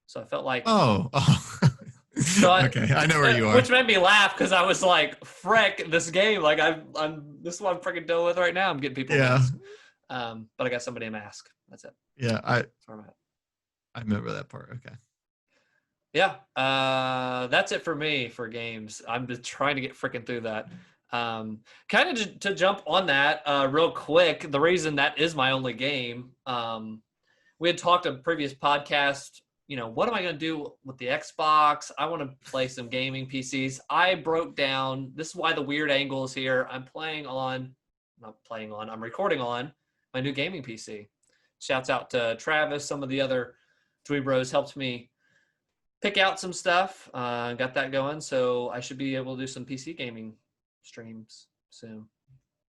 so I felt like so okay, I know where you are, which made me laugh because I was like, "Frick, this game! Like I'm this is what I'm freaking dealing with right now. I'm getting people masks." But I got somebody a mask. That's it. Yeah, I remember that part. Okay. Yeah, that's it for me for games. I'm just trying to get freaking through that. Kind of to jump on that real quick, the reason that is my only game, we had talked a previous podcast, what am I going to do with the Xbox? I want to play some gaming PCs. I broke down, this is why the weird angle is here. I'm recording on my new gaming PC. Shouts out to Travis, some of the other DweeBros helped me pick out some stuff, got that going, so I should be able to do some PC gaming streams soon.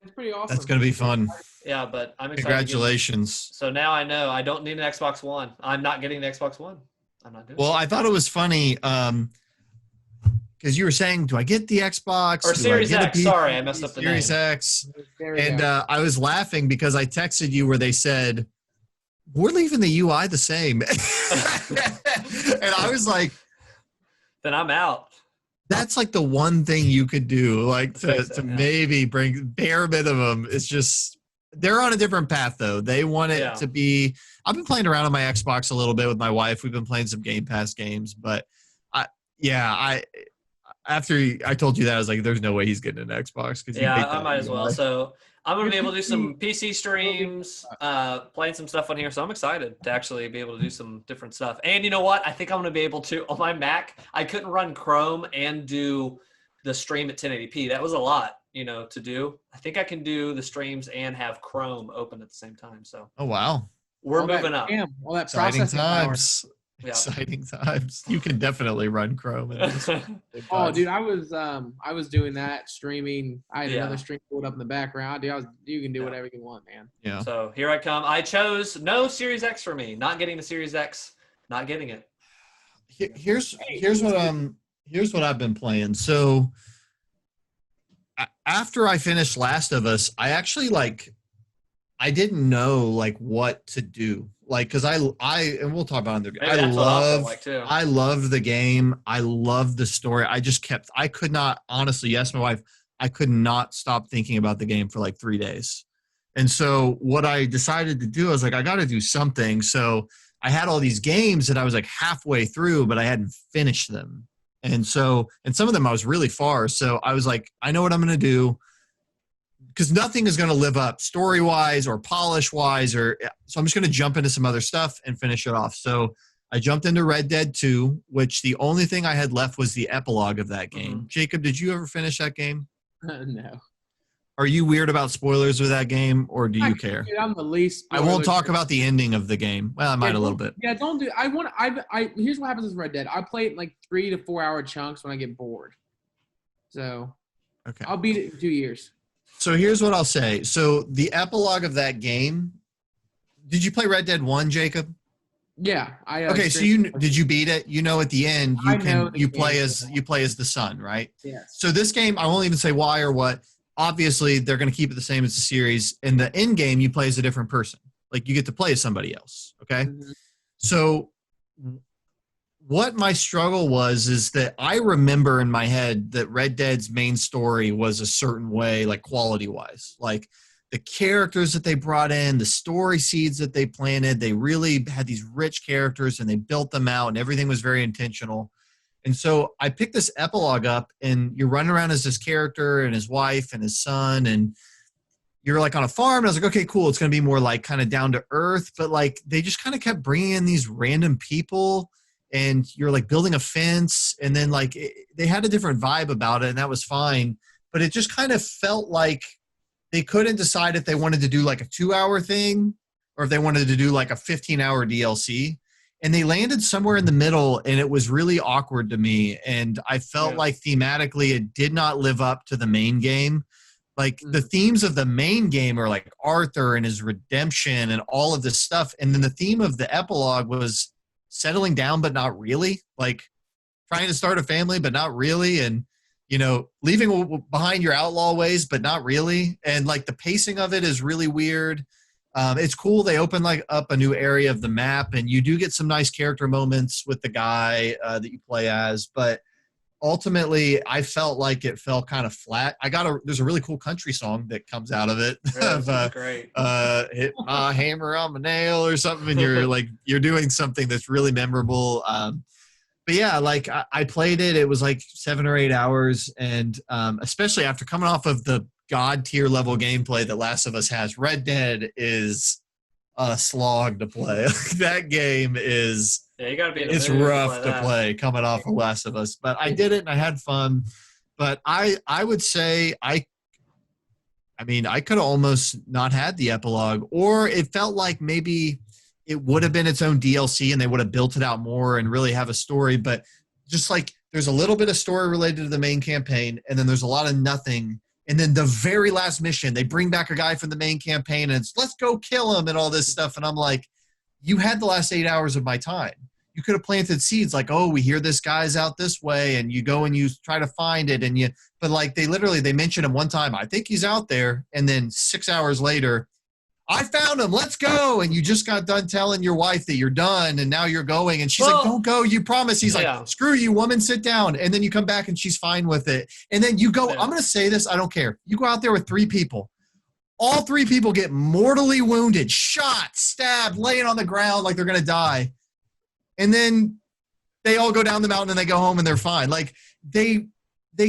It's pretty awesome. That's going to be fun. Yeah, but I'm excited. Congratulations. So now I know I don't need an Xbox One. I'm not getting the Xbox One. I'm not doing it. Well, I thought it was funny because you were saying, do I get the Xbox? Or Series X. Sorry, I messed up the name. Series X. And I was laughing because I texted you where they said, we're leaving the UI the same. And I was like, then I'm out. That's like the one thing you could do, like to maybe bring bare minimum. It's just, they're on a different path though. They want it to be, I've been playing around on my Xbox a little bit with my wife. We've been playing some Game Pass games, but after I told you that, I was like, there's no way he's getting an Xbox. I might as well. So I'm going to be able to do some PC streams, playing some stuff on here. So I'm excited to actually be able to do some different stuff. And you know what? I think I'm going to be able to, on my Mac, I couldn't run Chrome and do the stream at 1080p. That was a lot, to do. I think I can do the streams and have Chrome open at the same time. So. Oh, wow. We're moving up. All that exciting times. Yeah. Exciting times. You can definitely run Chrome. Oh, dude, I was doing that streaming. I had another stream pulled up in the background. Dude, you can do whatever you want, man. Yeah. So here I come. I chose no Series X for me. Not getting the Series X. Not getting it. Here's what I've been playing. So after I finished Last of Us, I actually I didn't know like what to do. Like, cause I and we'll talk about it. Maybe that's what I feel like too. I love the game. I love the story. I could not, honestly, yes, my wife, I could not stop thinking about the game for like 3 days. And so what I decided to do, I was like, I got to do something. So I had all these games that I was like halfway through, but I hadn't finished them. And so, and some of them I was really far. So I was like, I know what I'm going to do, because nothing is going to live up story wise or polish wise, so I'm just going to jump into some other stuff and finish it off. So I jumped into Red Dead 2, which the only thing I had left was the epilogue of that game. Jacob, did you ever finish that game? No. Are you weird about spoilers with that game, or do you care? Dude, I'm the least. I won't talk about the ending of the game. Well, I might a little bit. Yeah, don't do. Here's what happens with Red Dead. I play it in like 3 to 4 hour chunks when I get bored. So, okay, I'll beat it in 2 years. So here's what I'll say. So the epilogue of that game. Did you play Red Dead 1, Jacob? Yeah, okay, so did you beat it? You know, at the end you play as the son, right? Yeah. So this game, I won't even say why or what. Obviously, they're going to keep it the same as the series. In the end game, you play as a different person. Like, you get to play as somebody else, okay? Mm-hmm. So what my struggle was is that I remember in my head that Red Dead's main story was a certain way, like quality-wise. Like, the characters that they brought in, the story seeds that they planted, they really had these rich characters, and they built them out, and everything was very intentional. And so I picked this epilogue up, and you're running around as this character and his wife and his son, and you're like on a farm. And I was like, okay, cool. It's going to be more like kind of down to earth, but like they just kind of kept bringing in these random people, and you're like building a fence. And then like they had a different vibe about it, and that was fine. But it just kind of felt like they couldn't decide if they wanted to do like a 2-hour thing or if they wanted to do like a 15-hour DLC. And they landed somewhere in the middle, and it was really awkward to me. And I felt like thematically it did not live up to the main game. Like the themes of the main game are like Arthur and his redemption and all of this stuff. And then the theme of the epilogue was settling down, but not really. Like trying to start a family, but not really. And, you know, leaving behind your outlaw ways, but not really. And like the pacing of it is really weird. It's cool. They open like up a new area of the map, and you do get some nice character moments with the guy that you play as. But ultimately, I felt like it fell kind of flat. There's a really cool country song that comes out of it. That's great. Hit my hammer on my nail or something, and you're doing something that's really memorable. But yeah, like I played it. It was like 7 or 8 hours, and especially after coming off of the God tier level gameplay that Last of Us has, Red Dead is a slog to play. That game is you gotta be it's rough to play coming off of Last of Us. But I did it and I had fun. But I would say I mean I could have almost not had the epilogue, or it felt like maybe it would have been its own DLC and they would have built it out more and really have a story. But just like there's a little bit of story related to the main campaign, and then there's a lot of nothing. And then the very last mission, they bring back a guy from the main campaign, and it's, let's go kill him and all this stuff. And I'm like, you had the last 8 hours of my time. You could have planted seeds like, oh, we hear this guy's out this way, and you go and you try to find it. But like they mentioned him one time, I think he's out there. And then 6 hours later, I found him. Let's go. And you just got done telling your wife that you're done, and now you're going. And she's like, don't go. You promised. He's like, screw you, woman. Sit down. And then you come back and she's fine with it. And then you go, I'm going to say this. I don't care. You go out there with 3 people. All 3 people get mortally wounded, shot, stabbed, laying on the ground like they're going to die. And then they all go down the mountain and they go home and they're fine. Like they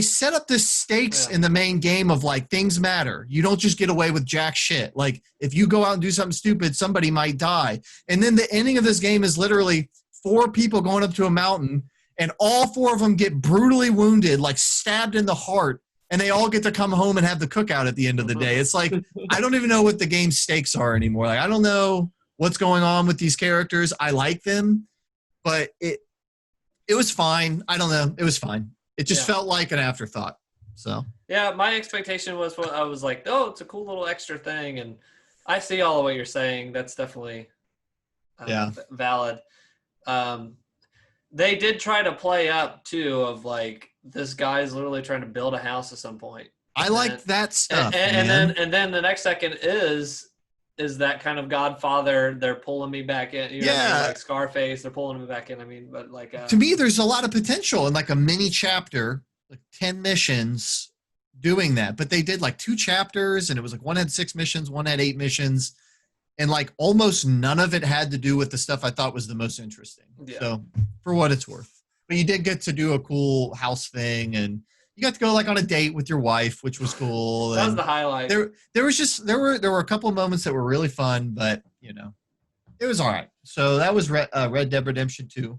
set up the stakes in the main game of like things matter. You don't just get away with jack shit. Like if you go out and do something stupid, somebody might die. And then the ending of this game is literally 4 people going up to a mountain, and all 4 of them get brutally wounded, like stabbed in the heart, and they all get to come home and have the cookout at the end of the day. It's like, I don't even know what the game's stakes are anymore. Like I don't know what's going on with these characters. I like them, but it was fine. I don't know. It was fine. It just felt like an afterthought. So yeah, my expectation was I was like, oh, it's a cool little extra thing, and I see all of what you're saying. That's definitely valid. They did try to play up too of like this guy's literally trying to build a house at some point. I liked that stuff, and then the next second is that kind of Godfather. They're pulling me back in. You know what I mean? Like Scarface, they're pulling me back in. I mean, but like to me, there's a lot of potential in like a mini chapter, like 10 missions, doing that. But they did like 2 chapters, and it was like one had 6 missions, one had 8 missions, and like almost none of it had to do with the stuff I thought was the most interesting. Yeah. So for what it's worth, but you did get to do a cool house thing, and you got to go like on a date with your wife, which was cool. That was the highlight. There were a couple of moments that were really fun, but you know, it was all right. So that was Red Dead Redemption 2.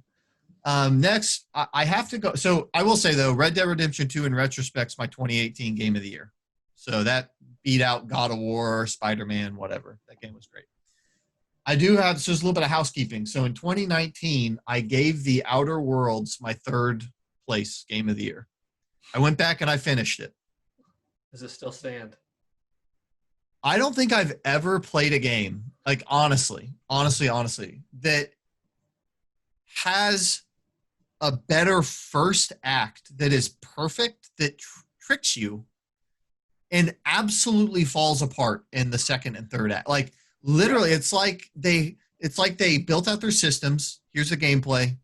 Next, I have to go. So I will say though, Red Dead Redemption 2 in retrospect is my 2018 game of the year. So that beat out God of War, Spider-Man, whatever. That game was great. I do have just a little bit of housekeeping. So in 2019, I gave The Outer Worlds my 3rd place game of the year. I went back and I finished it. Does it still stand? I don't think I've ever played a game, like honestly, that has a better first act that is perfect, that tricks you, and absolutely falls apart in the second and third act. Like literally, it's like they built out their systems. Here's the gameplay.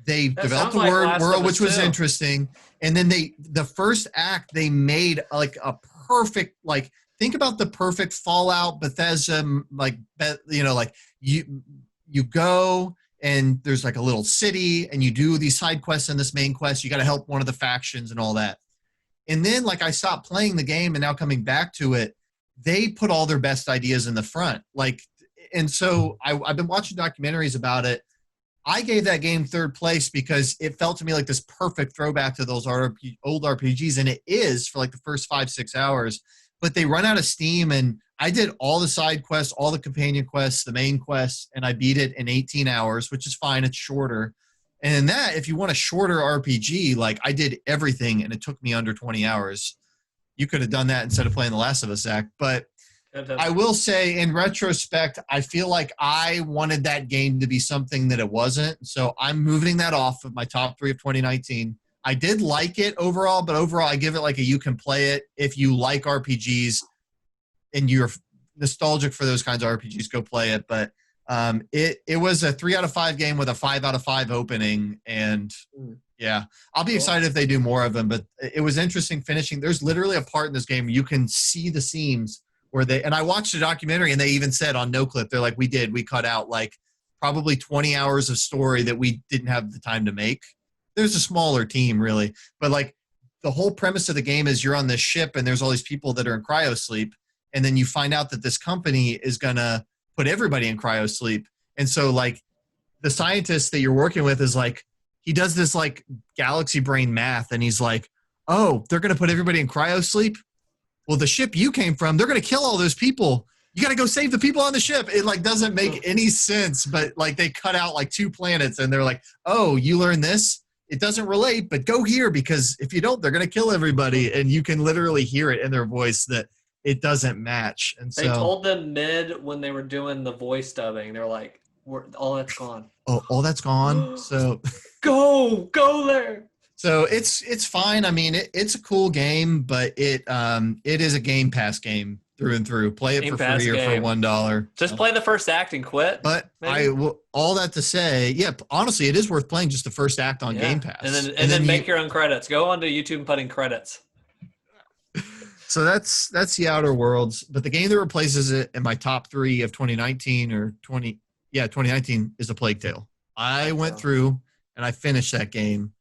They developed the world, which was interesting. And then the first act, they made like a perfect, like, think about the perfect Fallout, Bethesda, like, you know, like you go and there's like a little city and you do these side quests and this main quest. You got to help one of the factions and all that. And then like I stopped playing the game and now coming back to it, they put all their best ideas in the front. Like, and so I've been watching documentaries about it. I gave that game 3rd place because it felt to me like this perfect throwback to those old RPGs, and it is for like the first 5-6 hours. But they run out of steam, and I did all the side quests, all the companion quests, the main quests, and I beat it in 18 hours, which is fine. It's shorter. And that, if you want a shorter RPG, like I did everything, and it took me under 20 hours. You could have done that instead of playing The Last of Us, Zach. But I will say, in retrospect, I feel like I wanted that game to be something that it wasn't. So I'm moving that off of my top 3 of 2019. I did like it overall, but overall I give it like a you can play it. If you like RPGs and you're nostalgic for those kinds of RPGs, go play it. But it was a 3 out of 5 game with a 5 out of 5 opening. And yeah, I'll be excited if they do more of them. But it was interesting finishing. There's literally a part in this game you can see the seams where and I watched the documentary and they even said on NoClip, they're like, we cut out like probably 20 hours of story that we didn't have the time to make. There's a smaller team really, but like the whole premise of the game is you're on this ship and there's all these people that are in cryo sleep. And then you find out that this company is going to put everybody in cryo sleep. And so like the scientist that you're working with is like, he does this like galaxy brain math and he's like, oh, they're going to put everybody in cryo sleep. Well, the ship you came from, they're going to kill all those people. You got to go save the people on the ship. It like doesn't make any sense, but like they cut out like 2 planets and they're like, oh, you learned this? It doesn't relate, but go here because if you don't, they're going to kill everybody. And you can literally hear it in their voice that it doesn't match. And they told them when they were doing the voice dubbing, they're like, all that's gone. Oh, all that's gone. So go there. So it's fine. I mean, it's a cool game, but it is a Game Pass game through and through. Play it for free or for $1. Just play the first act and quit. But all that to say, yeah, honestly, it is worth playing just the first act on Game Pass. And then make your own credits. Go onto YouTube and put in credits. So that's The Outer Worlds. But the game that replaces it in my top 3 of 2019 2019 is A Plague Tale. I went through and I finished that game.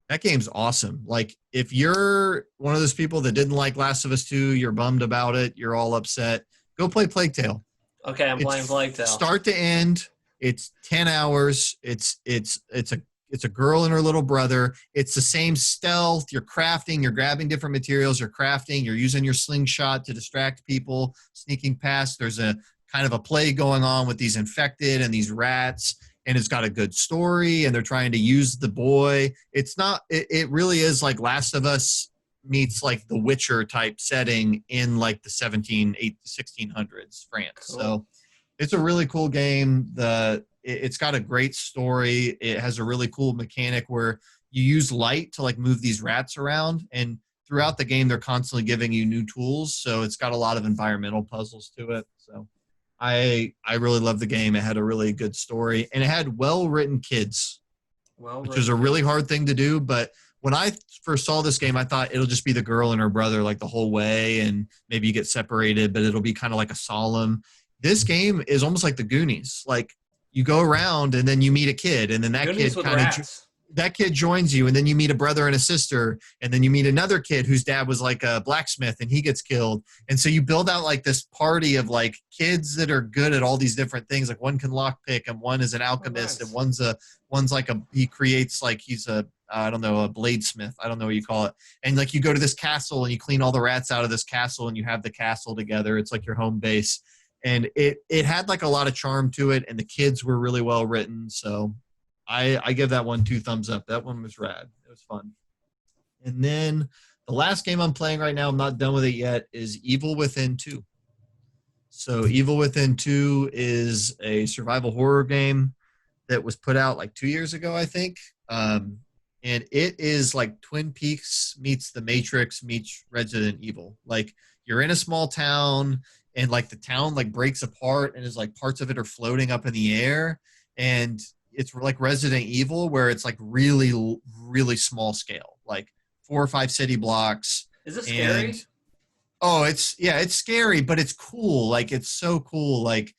That game's awesome. Like, if you're one of those people that didn't like Last of Us 2, you're bummed about it, you're all upset, go play Plague Tale. Okay, I'm playing Plague Tale. Start to end, it's 10 hours. It's a girl and her little brother. It's the same stealth. You're crafting, you're grabbing different materials, you're crafting, you're using your slingshot to distract people, sneaking past. There's a kind of a plague going on with these infected and these rats. And it's got a good story, and they're trying to use the boy. It really is like Last of Us meets like The Witcher type setting in like the 1600s France. Cool. So it's a really cool game. It's got a great story. It has a really cool mechanic where you use light to like move these rats around, and throughout the game they're constantly giving you new tools. So it's got a lot of environmental puzzles to it. So I really love the game. It had a really good story, and it had well-written kids, which is a really hard thing to do. But when I first saw this game, I thought it'll just be the girl and her brother like the whole way, and maybe you get separated, but it'll be kind of like a solemn. This game is almost like the Goonies. Like you go around and then you meet a kid, and then that kid joins you, and then you meet a brother and a sister, and then you meet another kid whose dad was like a blacksmith and he gets killed. And so you build out like this party of like kids that are good at all these different things. Like one can lockpick, and one is an alchemist, and one's like he creates like he's a I don't know, a bladesmith. I don't know what you call it. And like you go to this castle and you clean all the rats out of this castle, and you have the castle together. It's like your home base. And it had like a lot of charm to it, and the kids were really well written. So I give that one 2 thumbs up. That one was rad. It was fun. And then the last game I'm playing right now, I'm not done with it yet, is Evil Within 2. So Evil Within 2 is a survival horror game that was put out like 2 years ago, I think. And it is like Twin Peaks meets The Matrix meets Resident Evil. Like you're in a small town, and like the town like breaks apart, and is like parts of it are floating up in the air, and it's like Resident Evil where it's like really, really small scale, like 4 or 5 city blocks. Is it scary? Oh, it's scary, but it's cool. Like it's so cool. Like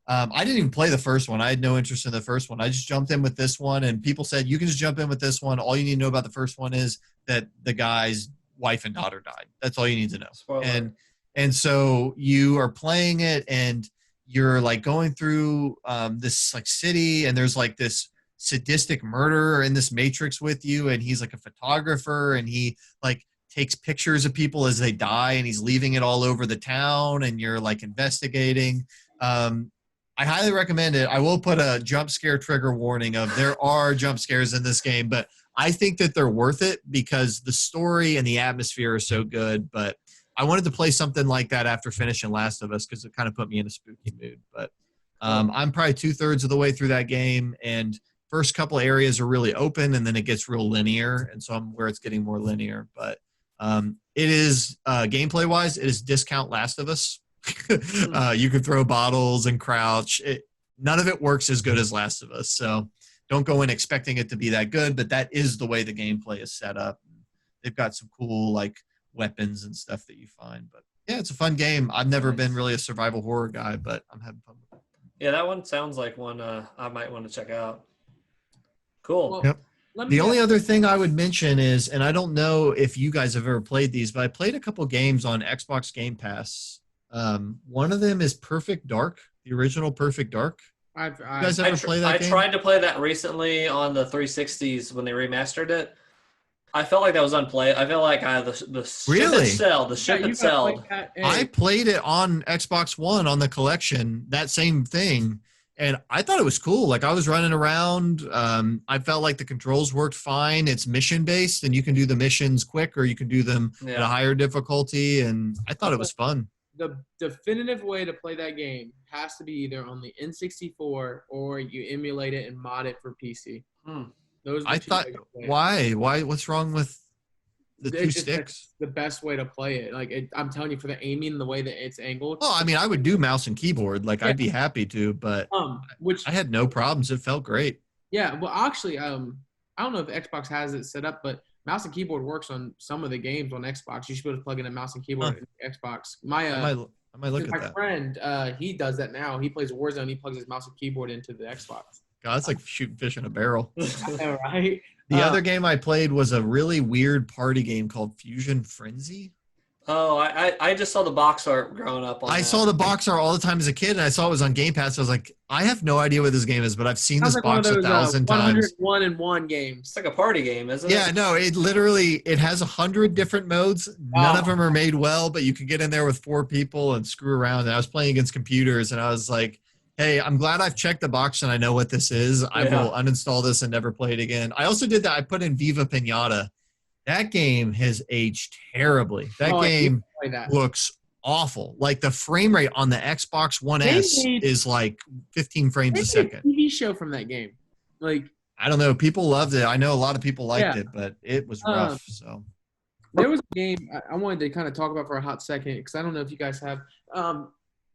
I didn't even play the first one. I had no interest in the first one. I just jumped in with this one, and people said you can just jump in with this one. All you need to know about the first one is that the guy's wife and daughter died. That's all you need to know. Spoiler. And so you are playing it, and you're like going through this like city, and there's like this sadistic murderer in this Matrix with you, and he's like a photographer, and he like takes pictures of people as they die, and he's leaving it all over the town, and you're like investigating. I highly recommend it. I will put a jump scare trigger warning of there are jump scares in this game, but I think that they're worth it because the story and the atmosphere are so good. But I wanted to play something like that after finishing Last of Us because it kind of put me in a spooky mood. But I'm probably 2/3 of the way through that game, and first couple areas are really open, and then it gets real linear, and so I'm where it's getting more linear. But it is gameplay-wise, it is discount Last of Us. You can throw bottles and crouch. None of it works as good as Last of Us, so don't go in expecting it to be that good, but that is the way the gameplay is set up. They've got some cool like weapons and stuff that you find. But yeah, it's a fun game. I've never been really a survival horror guy, but I'm having fun with it. Yeah, that one sounds like one I might want to check out. Cool. Well, yep. The only other thing I would mention is, and I don't know if you guys have ever played these, but I played a couple games on Xbox Game Pass. One of them is Perfect Dark, the original Perfect Dark. You guys ever play that game? I tried to play that recently on the 360s when they remastered it. I felt like that was unplayable. I felt like the ship itself. I played it on Xbox One on the collection, that same thing, and I thought it was cool. Like I was running around. I felt like the controls worked fine. It's mission based, and you can do the missions quick, or you can do them at a higher difficulty. And I thought it was fun. The definitive way to play that game has to be either on the N64 or you emulate it and mod it for PC. I thought, why? What's wrong with the two sticks? The best way to play it. Like I'm telling you, for the aiming and the way that it's angled. Well, I mean, I would do mouse and keyboard. Like I'd be happy to, but I had no problems. It felt great. Yeah. Well, actually, I don't know if Xbox has it set up, but mouse and keyboard works on some of the games on Xbox. You should be able to plug in a mouse and keyboard in Xbox. I might look at that. My friend, he does that now. He plays Warzone. He plugs his mouse and keyboard into the Xbox. God, it's like shooting fish in a barrel. All right. The other game I played was a really weird party game called Fusion Frenzy. Oh, I just saw the box art growing up on I saw the box art all the time as a kid, and I saw it was on Game Pass. I was like, I have no idea what this game is, but I've seen this box 1,000 times. 101 games. It's like a party game, isn't it? Yeah, no, it has 100 different modes. None of them are made well, but you can get in there with 4 people and screw around. And I was playing against computers, and I was like, hey, I'm glad I've checked the box and I know what this is. I will uninstall this and never play it again. I also did that. I put in Viva Pinata. That game has aged terribly. That game looks awful. Like the frame rate on the Xbox One S is like 15 frames a second. A TV show from that game. Like, I don't know. People loved it. I know a lot of people liked it, but it was rough. So there was a game I wanted to kind of talk about for a hot second because I don't know if you guys have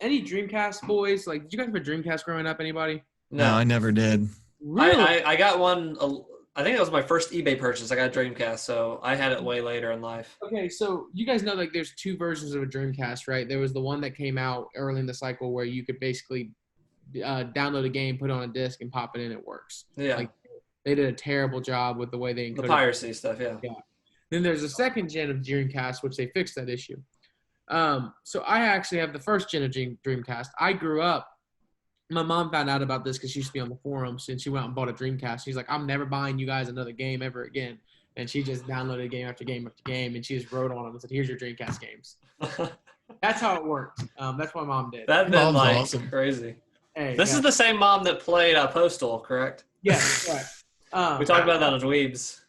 any Dreamcast boys. Like, did you guys have a Dreamcast growing up? Anybody? No, I never did. Really? I got one. I think that was my first eBay purchase. I got a Dreamcast, so I had it way later in life. Okay, so you guys know like there's two versions of a Dreamcast, right? There was the one that came out early in the cycle where you could basically download a game, put it on a disc, and pop it in. It works. Yeah. Like, they did a terrible job with the way they encoded the piracy stuff. Yeah. Then there's a second gen of Dreamcast, which they fixed that issue. So I actually have the first gen of Dreamcast. I grew up. My mom found out about this because she used to be on the forums, and she went out and bought a Dreamcast. She's like, I'm never buying you guys another game ever again. And she just downloaded game after game after game, and she just wrote on them and said, here's your Dreamcast games. That's how it worked. That's what my mom did. That'd been like awesome. Crazy. Hey, this is the same mom that played Postal, correct? Yes, right. We talked about that on Dweebs.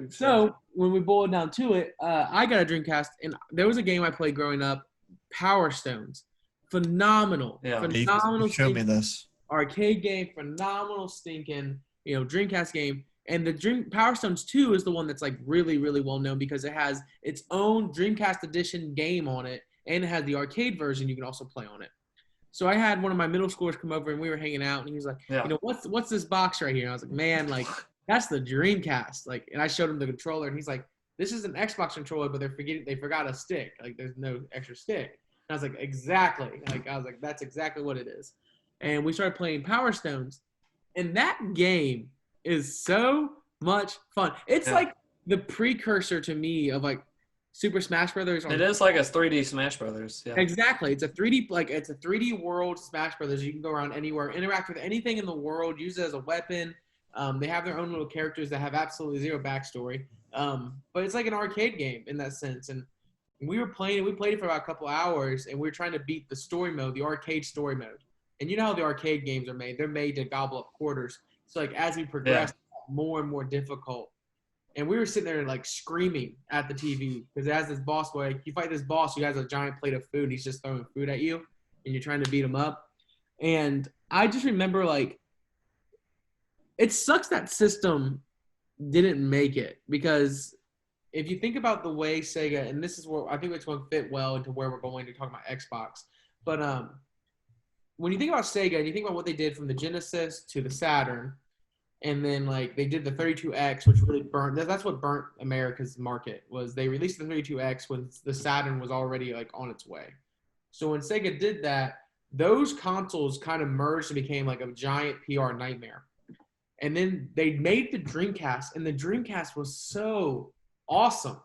So when we boiled down to it, I got a Dreamcast, and there was a game I played growing up, Power Stones. Phenomenal. Yeah. Phenomenal. You showed me this. Arcade game, phenomenal stinking, Dreamcast game. And the Power Stones 2 is the one that's like really, really well known because it has its own Dreamcast edition game on it, and it has the arcade version you can also play on it. So I had one of my middle schoolers come over and we were hanging out, and he was like, what's this box right here? And I was like, man, like that's the Dreamcast. Like, and I showed him the controller, and he's like, this is an Xbox controller, but they forgot a stick. Like, there's no extra stick. And I was like, exactly. Like, I was like, that's exactly what it is. And we started playing Power Stones, and that game is so much fun. It's like the precursor to me of like Super Smash Brothers. It is like a 3D Smash Brothers. Yeah. Exactly. It's a 3D world Smash Brothers. You can go around anywhere, interact with anything in the world, use it as a weapon. They have their own little characters that have absolutely zero backstory. But it's like an arcade game in that sense. And we played it for about a couple hours, and we were trying to beat the story mode, the arcade story mode. And you know how the arcade games are made. They're made to gobble up quarters. So like as we progressed, more and more difficult. And we were sitting there like screaming at the TV because it has this boss where you fight this boss who has a giant plate of food. He's just throwing food at you, and you're trying to beat him up. And I just remember like it sucks that system didn't make it, because if you think about the way Sega, and this is where I think it's going to fit well into where we're going to talk about Xbox, but when you think about Sega and you think about what they did from the Genesis to the Saturn, and then like they did the 32X, which really burnt. That's what burnt America's market. Was they released the 32X when the Saturn was already like on its way. So when Sega did that, those consoles kind of merged and became like a giant PR nightmare. And then they made the Dreamcast, and the Dreamcast was so awesome.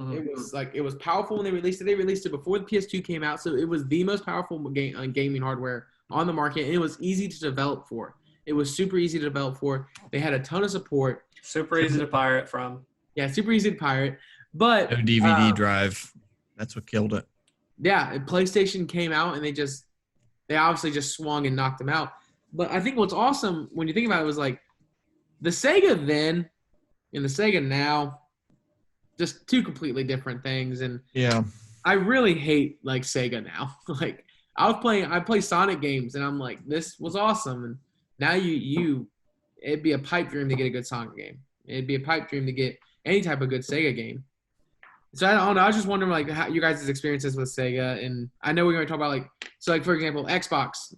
Mm-hmm. It was powerful when they released it. They released it before the PS2 came out, so it was the most powerful gaming hardware on the market, and it was easy to develop for. It was super easy to develop for. They had a ton of support. Super easy to pirate from. Yeah, super easy to pirate. But no DVD drive. That's what killed it. Yeah, and PlayStation came out, and they obviously just swung and knocked them out. But I think what's awesome when you think about it was like the Sega then and the Sega now, just two completely different things. And yeah, I really hate like Sega now. Like I play Sonic games, and I'm like, this was awesome. And now it'd be a pipe dream to get a good Sonic game. It'd be a pipe dream to get any type of good Sega game. So I don't know. I was just wondering like how you guys' experiences with Sega, and I know we're going to talk about like for example Xbox.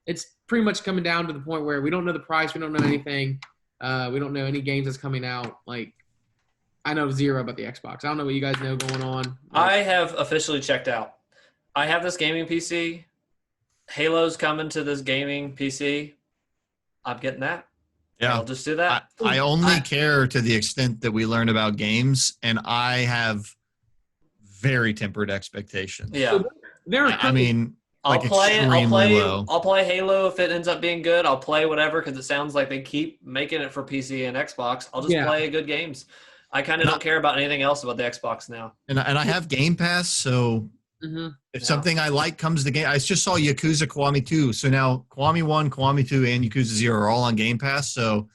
It's pretty much coming down to the point where we don't know the price, we don't know anything, we don't know any games that's coming out. Like I know zero about the Xbox. I don't know what you guys know going on. I have officially checked out. I have this gaming PC. Halo's coming to this gaming PC. I'm getting that. Yeah, I'll just do that. I only care to the extent that we learn about games, and I have very tempered expectations. Yeah, I mean, I'll play Halo if it ends up being good. I'll play whatever because it sounds like they keep making it for PC and Xbox. I'll just play good games. I kind of don't care about anything else about the Xbox now. And I have Game Pass, so if something I like comes to game, I just saw Yakuza Kiwami 2. So now Kiwami 1, Kiwami 2, and Yakuza 0 are all on Game Pass. So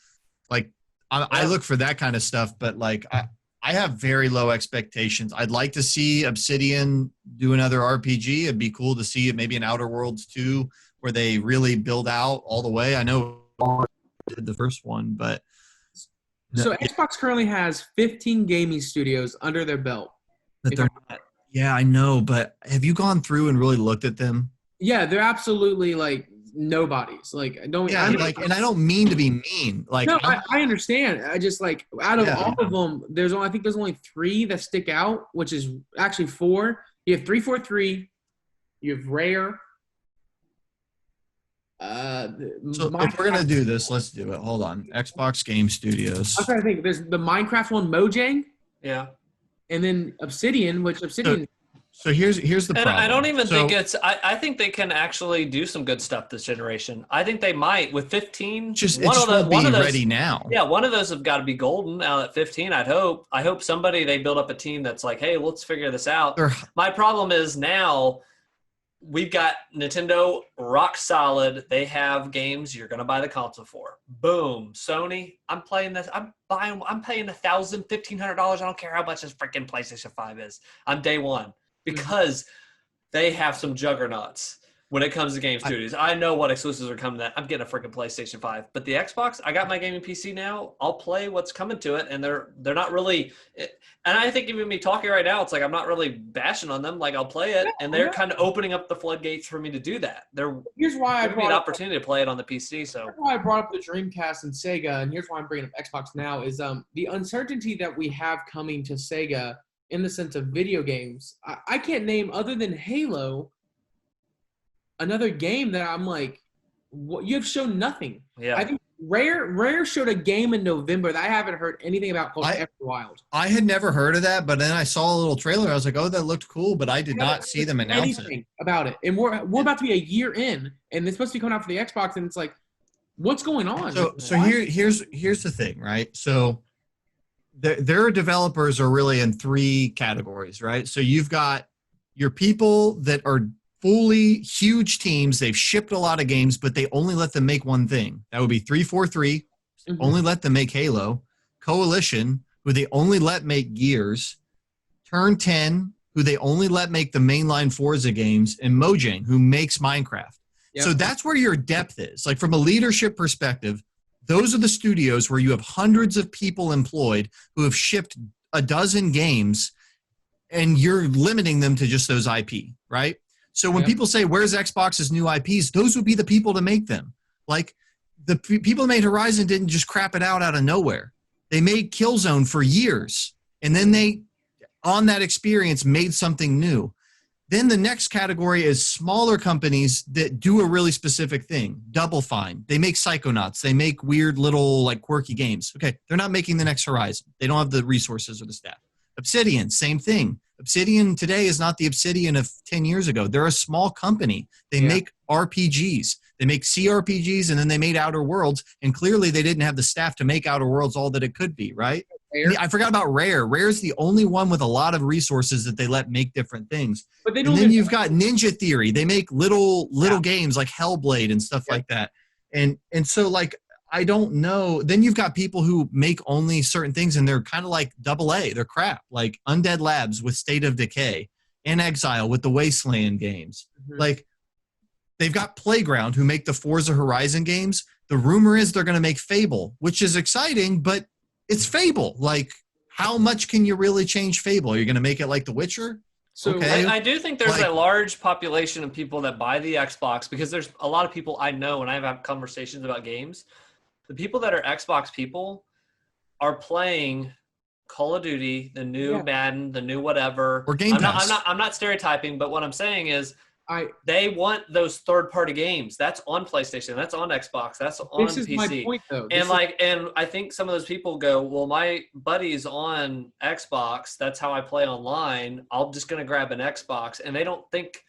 like I look for that kind of stuff, but like I have very low expectations. I'd like to see Obsidian do another RPG. It'd be cool to see it maybe in Outer Worlds 2 where they really build out all the way. I know did the first one, but so Xbox currently has 15 gaming studios under their belt. But they're not, yeah, I know, but have you gone through and really looked at them? Yeah, they're absolutely like nobodies. Like I don't. Yeah, and I don't mean to be mean. Like, no, I understand. I just like out of all of them, I think there's only 3 that stick out, which is actually 4. You have 343. You have Rare. So if we're gonna do this, let's do it. Hold on, Xbox Game Studios. I'm trying to think. There's the Minecraft one, Mojang. Yeah. And then Obsidian, which Obsidian. So here's the problem. I don't even think it's. I think they can actually do some good stuff this generation. I think they might with 15. It just won't be ready now. Yeah, one of those have got to be golden out at 15. I hope somebody they build up a team that's like, hey, let's figure this out. My problem is now we've got Nintendo rock solid. They have games you're gonna buy the console for. Boom. Sony, I'm playing this. I'm paying $1,000, $1,500. I don't care how much this freaking PlayStation 5 is. I'm day one. Because they have some juggernauts when it comes to game studios. I know what exclusives are coming. I'm getting a freaking PlayStation 5. But the Xbox, I got my gaming PC now. I'll play what's coming to it, and they're not really. And I think even me talking right now, it's like I'm not really bashing on them. Like I'll play it, and they're kind of opening up the floodgates for me to do that. Here's why I brought an opportunity to play it on the PC. So here's why I brought up the Dreamcast and Sega, and here's why I'm bringing up Xbox now is the uncertainty that we have coming to Sega. In the sense of video games, I can't name other than Halo another game that I'm like, what, you have shown nothing. Yeah. I think Rare showed a game in November that I haven't heard anything about called Everwild. I had never heard of that, but then I saw a little trailer. I was like, oh, that looked cool, but I did not see them announce anything about it. And we're about to be a year in, and it's supposed to be coming out for the Xbox, and it's like, what's going on? So here's the thing, right? So their developers are really in 3 categories, right? So you've got your people that are fully huge teams. They've shipped a lot of games, but they only let them make one thing. That would be 343, only let them make Halo. Coalition, who they only let make Gears. Turn 10, who they only let make the mainline Forza games. And Mojang, who makes Minecraft. Yep. So that's where your depth is. Like from a leadership perspective, those are the studios where you have hundreds of people employed who have shipped a dozen games, and you're limiting them to just those IP, right? So when people say, where's Xbox's new IPs, those would be the people to make them. Like the people who made Horizon didn't just crap it out of nowhere. They made Killzone for years, and then they, on that experience, made something new. Then the next category is smaller companies that do a really specific thing. Double Fine. They make Psychonauts. They make weird little like quirky games. Okay, they're not making the next Horizon. They don't have the resources or the staff. Obsidian, same thing. Obsidian today is not the Obsidian of 10 years ago. They're a small company. They make RPGs. They make CRPGs, and then they made Outer Worlds, and clearly they didn't have the staff to make Outer Worlds all that it could be, right? I forgot about Rare. Rare is the only one with a lot of resources that they let make different things. But they don't. And then you've got Ninja Theory. They make little games like Hellblade and stuff like that. And so like I don't know. Then you've got people who make only certain things, and they're kind of like AA. They're crap. Like Undead Labs with State of Decay, and Exile with the Wasteland games. Like they've got Playground who make the Forza Horizon games. The rumor is they're going to make Fable, which is exciting, but it's Fable. Like, how much can you really change Fable? Are you going to make it like The Witcher? So I do think there's a large population of people that buy the Xbox, because there's a lot of people I know when I have conversations about games. The people that are Xbox people are playing Call of Duty, the new Madden, the new whatever. Or Game Pass. I'm not stereotyping, but what I'm saying is they want those third-party games. That's on PlayStation. That's on Xbox. That's on PC. This is my point, though. And I think some of those people go, well, my buddy's on Xbox. That's how I play online. I'm just going to grab an Xbox. And they don't think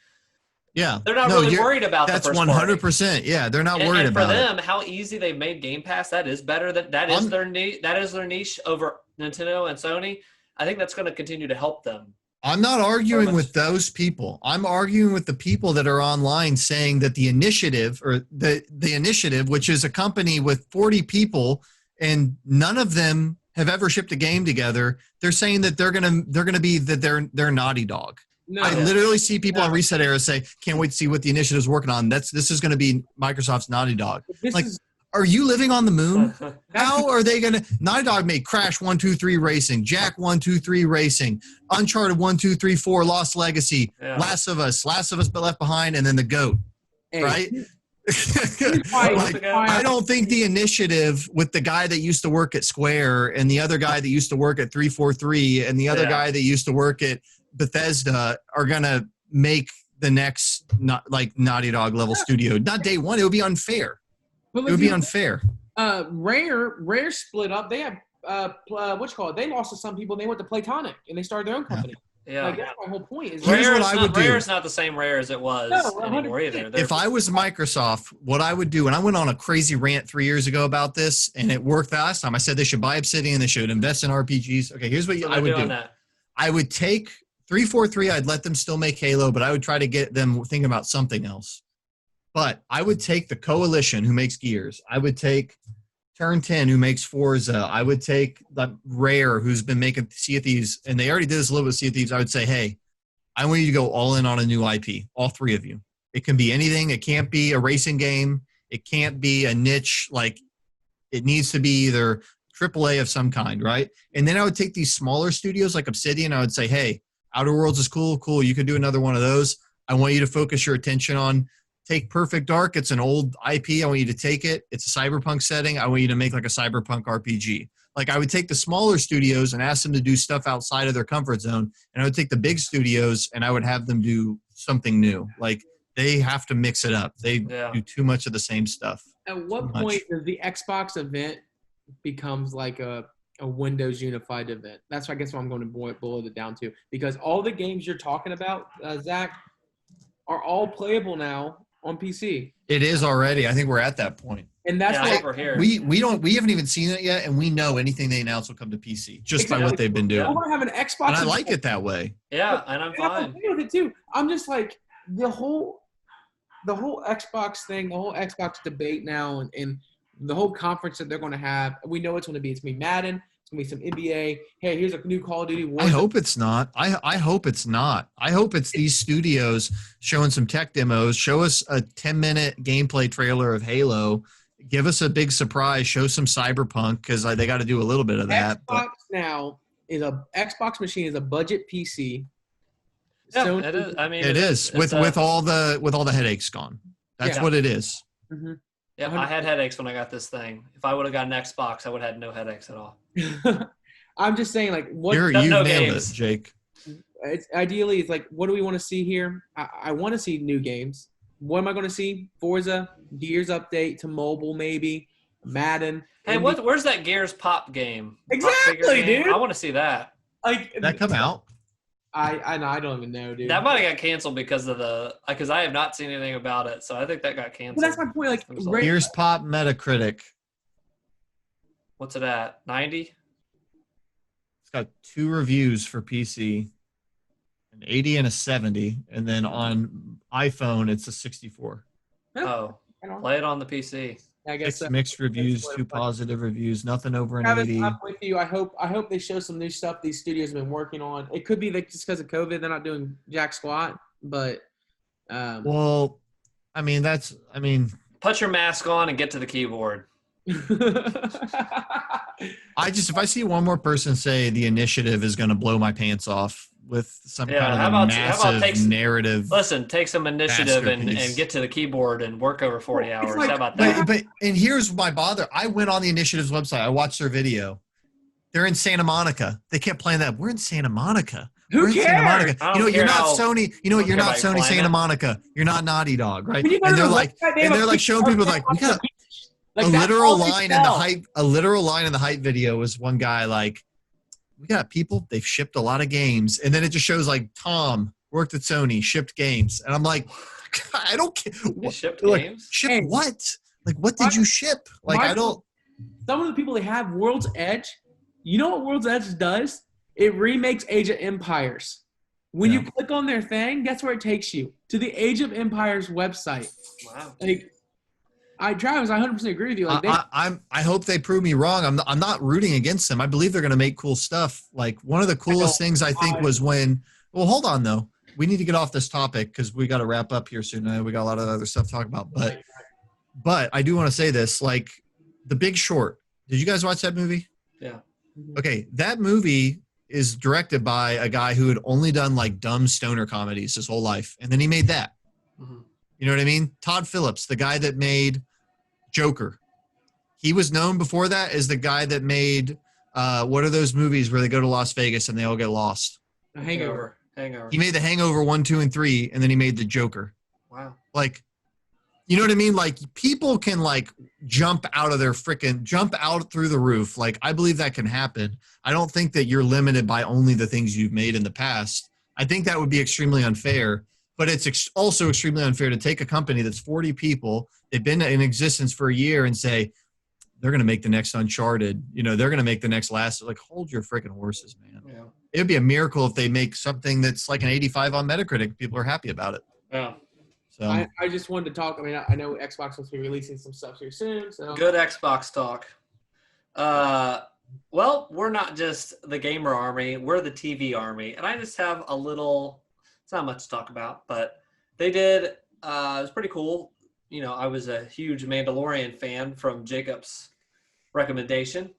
they're not really worried about that's the first 100%. Yeah, they're not worried about it. And for them, how easy they've made Game Pass, that is better. That is their niche over Nintendo and Sony. I think that's going to continue to help them. I'm not arguing with those people. I'm arguing with the people that are online saying that the initiative, or the initiative, which is a company with 40 people, and none of them have ever shipped a game together, they're saying that they're Naughty Dog. No. I literally see people on Reset Era say, "Can't wait to see what the initiative's working on." This is going to be Microsoft's Naughty Dog. Are you living on the moon? How are they going to? Naughty Dog made Crash 1, 2, 3 Racing, Jack 1, 2, 3 Racing, Uncharted 1, 2, 3, 4, Lost Legacy, Last of Us but Left Behind, and then the GOAT. Right? I don't think the initiative with the guy that used to work at Square and the other guy that used to work at 343 and the other guy that used to work at Bethesda are going to make the next Naughty Dog level studio. Not day one. It would be unfair. It would be unfair. Rare split up. They have they lost to some people. And they went to Playtonic and they started their own company. Yeah, that's my whole point. Is Rare's not the same Rare as it was anymore either. If I was Microsoft, what I would do, and I went on a crazy rant 3 years ago about this, and it worked last time. I said they should buy Obsidian, they should invest in RPGs. Okay, here's what I would do. I would take 343. I'd let them still make Halo, but I would try to get them thinking about something else. But I would take the Coalition, who makes Gears. I would take Turn 10, who makes Forza. I would take the Rare, who's been making Sea of Thieves, and they already did this a little bit with Sea of Thieves. I would say, hey, I want you to go all in on a new IP, all three of you. It can be anything. It can't be a racing game. It can't be a niche. It needs to be either AAA of some kind, right? And then I would take these smaller studios like Obsidian. I would say, hey, Outer Worlds is cool. You could do another one of those. I want you to focus your attention on take Perfect Dark. It's an old IP. I want you to take it. It's a cyberpunk setting. I want you to make like a cyberpunk RPG. I would take the smaller studios and ask them to do stuff outside of their comfort zone. And I would take the big studios and I would have them do something new. They have to mix it up. They do too much of the same stuff. At what point does the Xbox event becomes like a Windows unified event? That's, I guess, what I'm going to boil it down to. Because all the games you're talking about, Zach, are all playable now on PC. It is already. I think we're at that point. And that's why we're here. We haven't even seen it yet, and we know anything they announce will come to PC just by what they've been doing. I want to have an Xbox. And I like it that way. Yeah, and I'm fine. I'm okay with it too. I'm just like the whole Xbox thing, the whole Xbox debate now, and the whole conference that they're going to have. We know it's going to be. It's going to be Madden. It's going to be some NBA. Hey, here's a new Call of Duty. I hope it's not. I hope it's not. I hope it's these studios showing some tech demos. Show us a 10-minute gameplay trailer of Halo. Give us a big surprise. Show some Cyberpunk because they got to do a little bit of that. Xbox machine is a budget PC. Yeah, it is. I mean, it is with all the headaches gone. That's what it is. Mm-hmm. Yeah, I had headaches when I got this thing. If I would have got an Xbox, I would have had no headaches at all. I'm just saying, you nailed it, Jake. Ideally, it's what do we want to see here? I want to see new games. What am I going to see? Forza, Gears update to mobile, maybe Madden. Hey, where's that Gears Pop game? Exactly, dude. I want to see that. Did that come out? I don't even know, dude. That might have got canceled because I have not seen anything about it, so I think that got canceled. Well, that's my point. Gears Pop Metacritic. What's it at? 90? It's got 2 reviews for PC, an 80 and a 70, and then on iPhone it's a 64. Oh, play it on the PC. I guess 6 mixed reviews, 2 positive reviews, nothing over an 80. I'm with you. I hope they show some new stuff these studios have been working on. It could be just because of COVID they're not doing jack squat, but well, I mean put your mask on and get to the keyboard. If I see one more person say the initiative is going to blow my pants off with some kind of massive narrative. Listen, take some initiative and get to the keyboard and work over 40 hours. How about that? But here's my bother. I went on the initiative's website. I watched their video. They're in Santa Monica. They kept playing that. We're in Santa Monica. Who cares? Santa Monica. You're not Sony. You're not Sony Santa Monica. You're not Naughty Dog, right? And they're like showing people we got a literal line in the hype. A literal line in the hype video was one guy we got people. They've shipped a lot of games, and then it just shows Tom worked at Sony, shipped games, and I'm like, I don't care. Shipped games? Ship what? What did you ship? I don't. Some of the people they have World's Edge. You know what World's Edge does? It remakes Age of Empires. When you click on their thing, guess where it takes you? To the Age of Empires website. Wow. Travis, I 100% agree with you. Like I hope they prove me wrong. I'm not rooting against them. I believe they're going to make cool stuff. Like one of the coolest things I think was when. Well, hold on though. We need to get off this topic because we got to wrap up here soon. We got a lot of other stuff to talk about. But I do want to say this. Like The Big Short. Did you guys watch that movie? Yeah. Okay, that movie is directed by a guy who had only done like dumb stoner comedies his whole life, and then he made that. Mm-hmm. You know what I mean? Todd Phillips, the guy that made Joker. He was known before that as the guy that made what are those movies where they go to Las Vegas and they all get lost? The Hangover. He made the Hangover 1, 2, and 3, and then he made the Joker. Wow. Like, you know what I mean? Like people can like jump out through the roof. Like I believe that can happen. I don't think that you're limited by only the things you've made in the past. I think that would be extremely unfair. But it's also extremely unfair to take a company that's 40 people, they've been in existence for a year, and say they're going to make the next Uncharted. You know, they're going to make the next Last. Like, hold your freaking horses, man. Yeah. It would be a miracle if they make something that's like an 85 on Metacritic. People are happy about it. Yeah. So I just wanted to talk. I mean, I know Xbox will be releasing some stuff here soon. So good Xbox talk. Well, we're not just the gamer army. We're the TV army. And I just have a little – it's not much to talk about, but they did it was pretty cool. You know, I was a huge Mandalorian fan from Jacob's recommendation.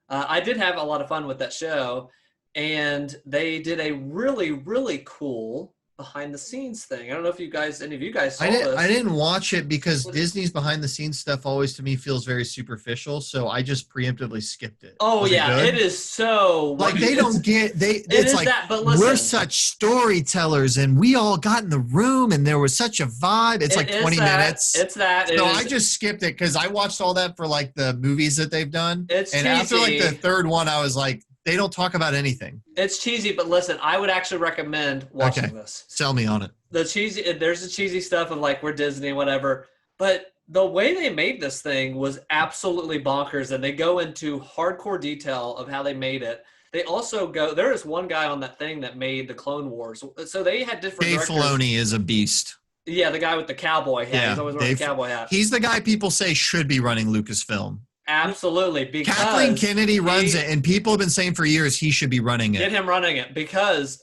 I did have a lot of fun with that show, and they did a really, really cool behind the scenes thing. I don't know if any of you guys saw this. I didn't watch it because Disney's behind the scenes stuff always to me feels very superficial, so I just preemptively skipped it. Oh yeah, it is so like they don't get it's like that, but listen, we're such storytellers and we all got in the room and there was such a vibe. It's like 20 minutes. It's that. So I just skipped it because I watched all that for like the movies that they've done. It's and cheesy. After like the third one, I was like, they don't talk about anything. It's cheesy, but listen, I would actually recommend watching this. Sell me on it. There's the cheesy stuff of like we're Disney, whatever. But the way they made this thing was absolutely bonkers, and they go into hardcore detail of how they made it. They also there is one guy on that thing that made the Clone Wars. So they had different Dave directors. Filoni is a beast. Yeah, the guy with the cowboy hat. Yeah, He's always wearing a cowboy hat. He's the guy people say should be running Lucasfilm. Absolutely, because Kathleen Kennedy runs it, and people have been saying for years he should be running it. Get him running it because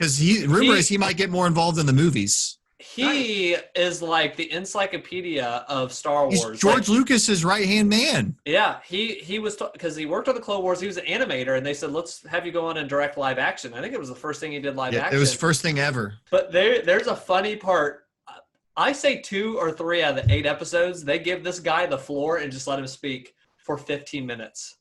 rumor is he might get more involved in the movies. He is like the encyclopedia of Star Wars. He's George Lucas's right-hand man. Yeah, he was because he worked on the Clone Wars. He was an animator, and they said, "Let's have you go on and direct live action." I think it was the first thing he did live action. It was the first thing ever. But there's a funny part. I say 2 or 3 out of the 8 episodes, they give this guy the floor and just let him speak for 15 minutes.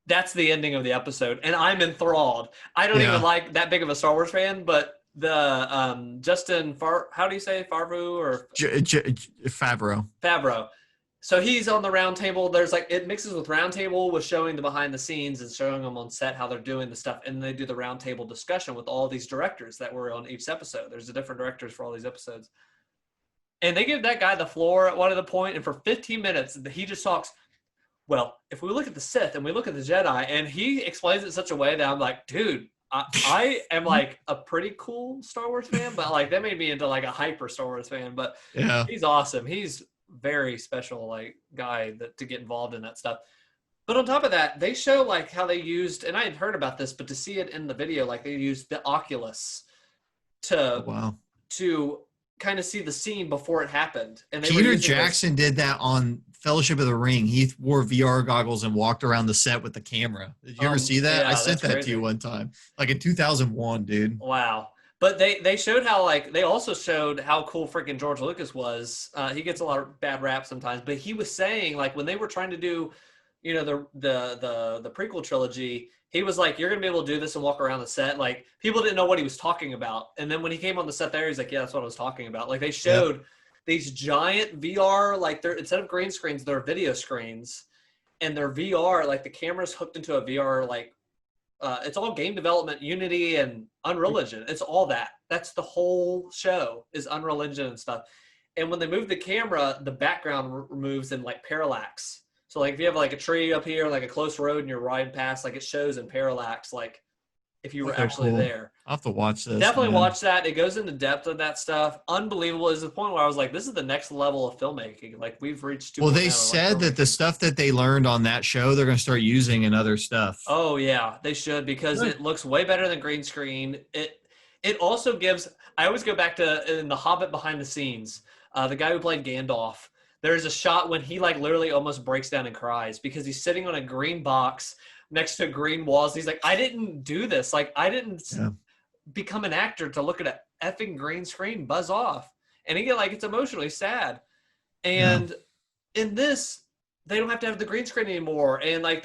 That's the ending of the episode, and I'm enthralled. I don't even like that big of a Star Wars fan, but the Justin how do you say Favreau or Favreau? Favreau. So he's on the round table. There's like it mixes with round table with showing the behind the scenes and showing them on set how they're doing the stuff, and they do the round table discussion with all these directors that were on each episode. There's the different directors for all these episodes, and they give that guy the floor at one of the point, and for 15 minutes he just talks. Well, if we look at the Sith and we look at the Jedi, and he explains it in such a way that I'm like, dude, I am like a pretty cool Star Wars fan, but like that made me into like a hyper Star Wars fan. But he's awesome. He's very special, like guy to get involved in that stuff. But on top of that, they show like how they used, and I had heard about this, but to see it in the video, like they used the Oculus to kind of see the scene before it happened. And Peter Jackson did that on Fellowship of the Ring. He wore VR goggles and walked around the set with the camera. Did you ever see that? Yeah, I sent that to you one time, like in 2001, dude. Wow. But they showed how they also showed how cool freaking George Lucas was. He gets a lot of bad rap sometimes, but he was saying like when they were trying to do, you know, the prequel trilogy, he was like, you're going to be able to do this and walk around the set. Like, people didn't know what he was talking about. And then when he came on the set there, he's like, yeah, that's what I was talking about. Like, they showed these giant VR, like, they're instead of green screens, they're video screens. And they're VR, like, the camera's hooked into a VR, like, it's all game development, Unity, and Unreal Engine. It's all that. That's the whole show is Unreal Engine and stuff. And when they move the camera, the background moves in, like, parallax. So, like, if you have, like, a tree up here, like a close road, and you're riding past, like, it shows in parallax, like, if you were actually there. I'll have to watch this. Definitely watch that. It goes into depth of that stuff. Unbelievable. Is the point where I was like, this is the next level of filmmaking. Like we've reached. Well, they said that the stuff that they learned on that show, they're going to start using in other stuff. Oh yeah, they should, because it looks way better than green screen. It also gives. I always go back to in The Hobbit behind the scenes. The guy who played Gandalf. There's a shot when he like literally almost breaks down and cries because he's sitting on a green box next to green walls. He's like, I didn't do this. Like I didn't become an actor to look at an effing green screen, buzz off. And he get like, it's emotionally sad. And in this, they don't have to have the green screen anymore. And like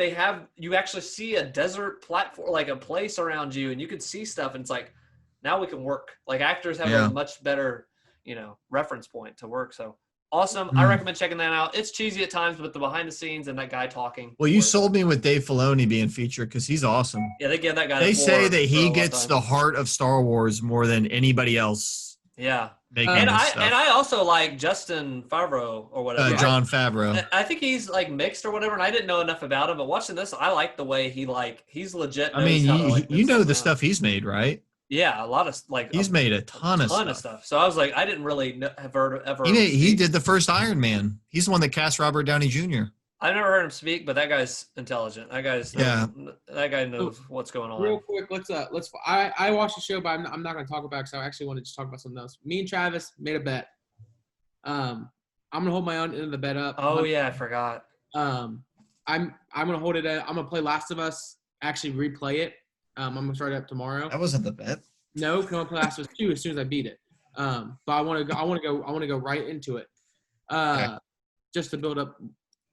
you actually see a desert platform, like a place around you, and you can see stuff. And it's like, now we can work. Like actors have a much better, reference point to work. So awesome. I recommend checking that out. It's cheesy at times, but the behind the scenes and that guy talking. Well, you sold me with Dave Filoni being featured because he's awesome. Yeah, they give that guy. They say that he gets the heart of Star Wars more than anybody else. Yeah. And I also like Justin Favreau or whatever. Jon Favreau. I think he's like mixed or whatever, and I didn't know enough about him. But watching this, I like the way he's legit. I mean, you know the stuff he's made, right? Yeah, a lot of he's made a ton of stuff. So I was like, I didn't really have heard ever. He did the first Iron Man. He's the one that cast Robert Downey Jr. I've never heard him speak, but that guy's intelligent. That guy knows what's going on. Real quick, let's. I watched the show, but I'm not going to talk about it because I actually wanted to talk about something else. Me and Travis made a bet. I'm going to hold my own end of the bet up. Oh yeah, I forgot. I'm going to hold it. I'm going to play Last of Us. Actually, replay it. I'm going to start it up tomorrow. That wasn't the bet. No, because I'm going to play Last of Us 2 as soon as I beat it. But I want to go right into it. Just to build up,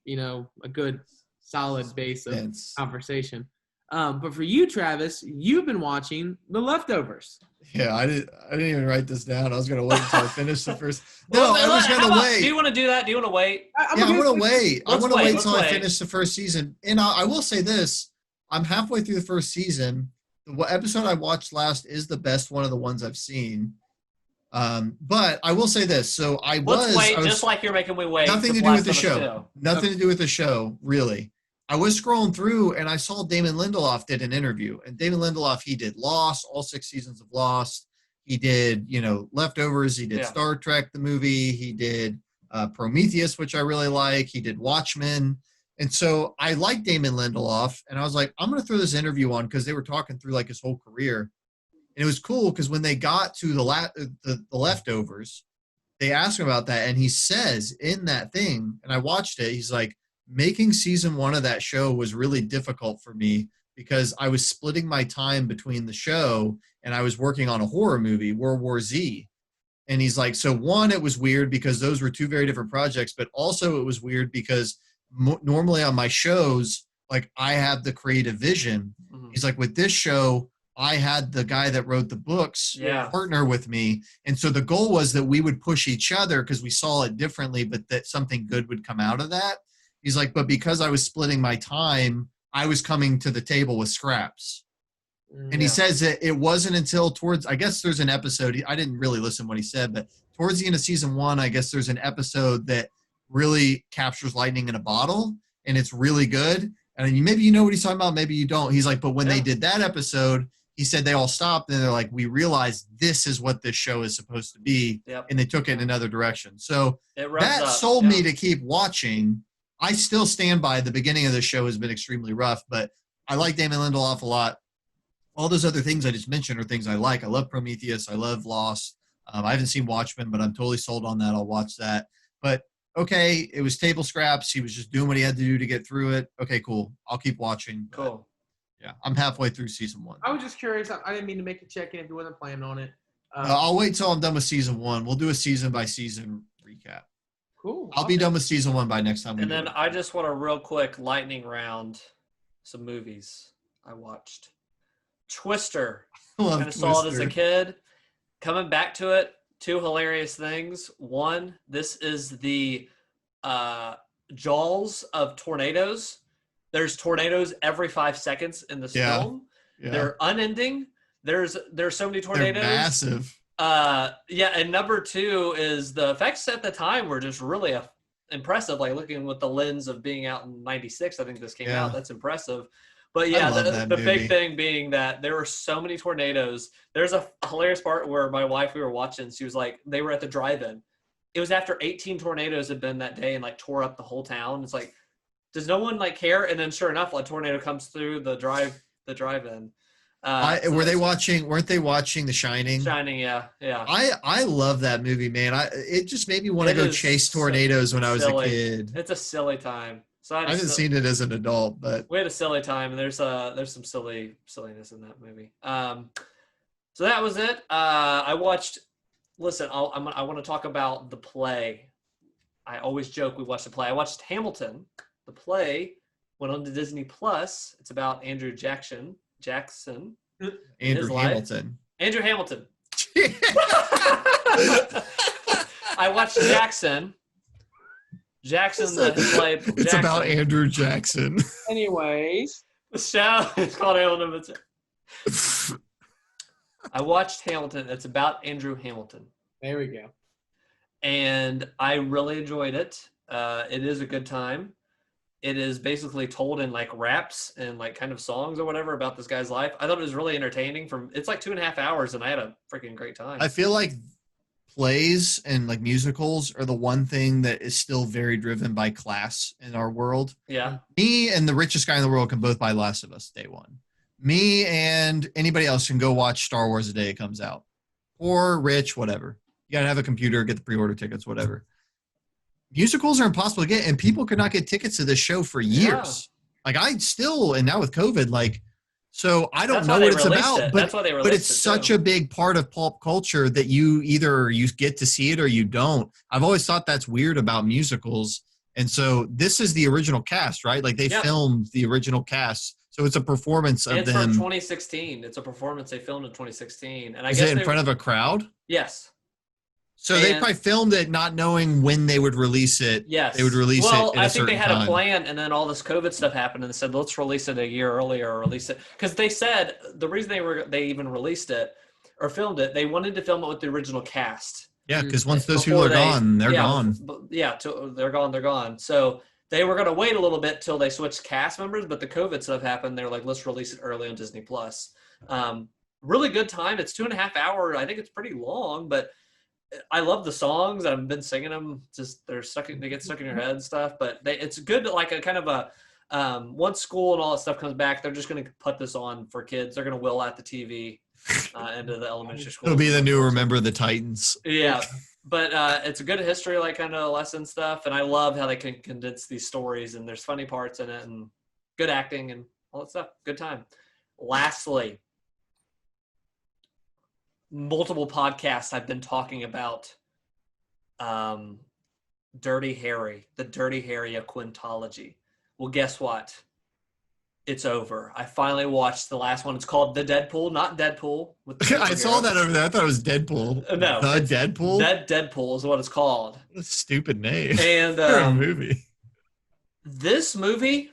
a good solid base of conversation. But for you, Travis, you've been watching The Leftovers. Yeah, I didn't even write this down. I was going to wait until I finished the first. No, I was going to wait. Do you want to do that? Do you want to wait? I want to wait. I want to wait until I finish the first season. And I will say this. I'm halfway through the first season. The episode I watched last is the best one of the ones I've seen. But I will say this. So Let's wait, just like you're making me wait. Nothing to do with the show. Nothing to do with the show, really. I was scrolling through and I saw Damon Lindelof did an interview. And Damon Lindelof, he did Lost, all 6 seasons of Lost. He did, Leftovers. He did Star Trek, the movie. He did Prometheus, which I really like. He did Watchmen. And so I like Damon Lindelof. And I was like, I'm going to throw this interview on because they were talking through like his whole career. And it was cool because when they got to the Leftovers, they asked him about that. And he says in that thing, and I watched it, he's like, making season 1 of that show was really difficult for me because I was splitting my time between the show and I was working on a horror movie, World War Z. And he's like, so one, it was weird because those were 2 very different projects, but also it was weird because normally on my shows, like I have the creative vision. Mm-hmm. He's like, with this show, I had the guy that wrote the books partner with me. And so the goal was that we would push each other because we saw it differently, but that something good would come out of that. He's like, but because I was splitting my time, I was coming to the table with scraps. And he says that it wasn't until towards, I guess there's an episode, I didn't really listen to what he said, but towards the end of season 1, I guess there's an episode that really captures lightning in a bottle and it's really good. And maybe you know what he's talking about, maybe you don't. He's like, but when they did that episode, he said they all stopped and they're like, we realized this is what this show is supposed to be. Yep. And they took it in another direction. So that sold me to keep watching. I still stand by the beginning of the show has been extremely rough, but I like Damon Lindelof a lot. All those other things I just mentioned are things I like. I love Prometheus. I love Lost. I haven't seen Watchmen, but I'm totally sold on that. I'll watch that. But okay, it was table scraps. He was just doing what he had to do to get through it. Okay, cool. I'll keep watching. Cool. Yeah, I'm halfway through season 1. I was just curious. I didn't mean to make a check-in if you wasn't planning on it. I'll wait till I'm done with season 1. We'll do a season-by-season recap. Cool. I'll be done with season 1 by next time. And then I just want a real quick lightning round. Some movies I watched. Twister. I saw it as a kid. Coming back to it, 2 hilarious things. One, this is the jaws of tornadoes. There's tornadoes every 5 seconds in this film. Yeah. They're unending. There's so many tornadoes. They're massive. And number 2 is the effects at the time were just really impressive. Like looking with the lens of being out in '96, I think this came out. That's impressive. But yeah, the big movie. thing being that there were so many tornadoes. There's a hilarious part where my wife, we were watching, she was like, they were at the drive-in. It was after 18 tornadoes had been that day and like tore up the whole town. It's like, does no one like care? And then sure enough, a tornado comes through the drive-in. Weren't they watching The Shining? Shining, yeah. I love that movie, man. It just made me want to go chase tornadoes when I was a kid. It's a silly time. So I haven't seen it as an adult, but we had a silly time, and there's some silliness in that movie. So that was it. I watched. Listen, I want to talk about the play. I always joke we watched the play. I watched Hamilton. The play went on to Disney Plus. It's about Andrew Jackson. Andrew Hamilton. Andrew Hamilton. I watched Jackson. The play. Jackson. It's about Andrew Jackson. Anyways. The show is called Hamilton. I watched Hamilton. It's about Andrew Hamilton. There we go. And I really enjoyed it. It is a good time. It is basically told in like raps and like kind of songs or whatever about this guy's life. I thought it was really entertaining. It's like 2.5 hours, and I had a freaking great time. I feel like plays and like musicals are the one thing that is still very driven by class in our world. Yeah. Me and the richest guy in the world can both buy Last of Us day one. Me and anybody else can go watch Star Wars the day it comes out. Or rich, whatever. You gotta have a computer, get the pre-order tickets, whatever. Musicals are impossible to get, and people could not get tickets to this show for years. Yeah. Like and now with COVID, like, so I don't know what it's about, but it's such a big part of pop culture that you get to see it or you don't. I've always thought that's weird about musicals. And so this is the original cast, right? Like they filmed the original cast. So it's a performance of them. It's from 2016. It's a performance they filmed in 2016. And I guess it in front of a crowd? Yes. So they probably filmed it not knowing when they would release it. Yes. They would release it at a certain time. Well, I think they had a plan, and then all this COVID stuff happened, and they said, let's release it a year earlier or release it. Because they said the reason they even released it or filmed it, they wanted to film it with the original cast. Yeah, because once those people are gone, they're gone. Yeah, they're gone. So they were going to wait a little bit till they switched cast members, but the COVID stuff happened. They were like, let's release it early on Disney Plus. Really good time. It's 2.5 hours. I think it's pretty long, but I love the songs. I've been singing them. Just they get stuck in your head and stuff. But it's good. Like a kind of a once school and all that stuff comes back, they're just going to put this on for kids. They're going to will out the TV into the elementary school. It'll be the new Remember the Titans. Yeah, but it's a good history, like kind of lesson stuff. And I love how they can condense these stories, and there's funny parts in it, and good acting and all that stuff. Good time. Lastly, multiple podcasts I've been talking about Dirty Harry, the Dirty Harry quintology. Well, guess what? It's over. I finally watched the last one. It's called The Deadpool, not Deadpool. I saw that over there. I thought it was Deadpool. No. The Deadpool? Deadpool is what it's called. What a stupid name. And for a movie. This movie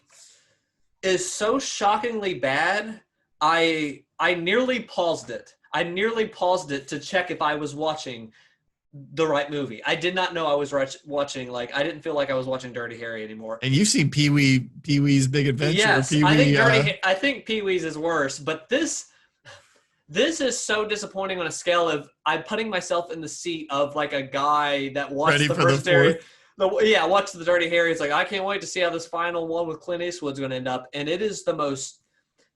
is so shockingly bad, I nearly paused it. I nearly paused it to check if I was watching the right movie. I did not know I was watching, like, I didn't feel like I was watching Dirty Harry anymore. And you've seen Pee-wee's Big Adventure. Yes, I think Pee-wee's is worse, but this is so disappointing on a scale of I'm putting myself in the seat of like a guy that watched the first Dirty. Watched the Dirty Harry. It's like, I can't wait to see how this final one with Clint Eastwood's going to end up. And it is the most.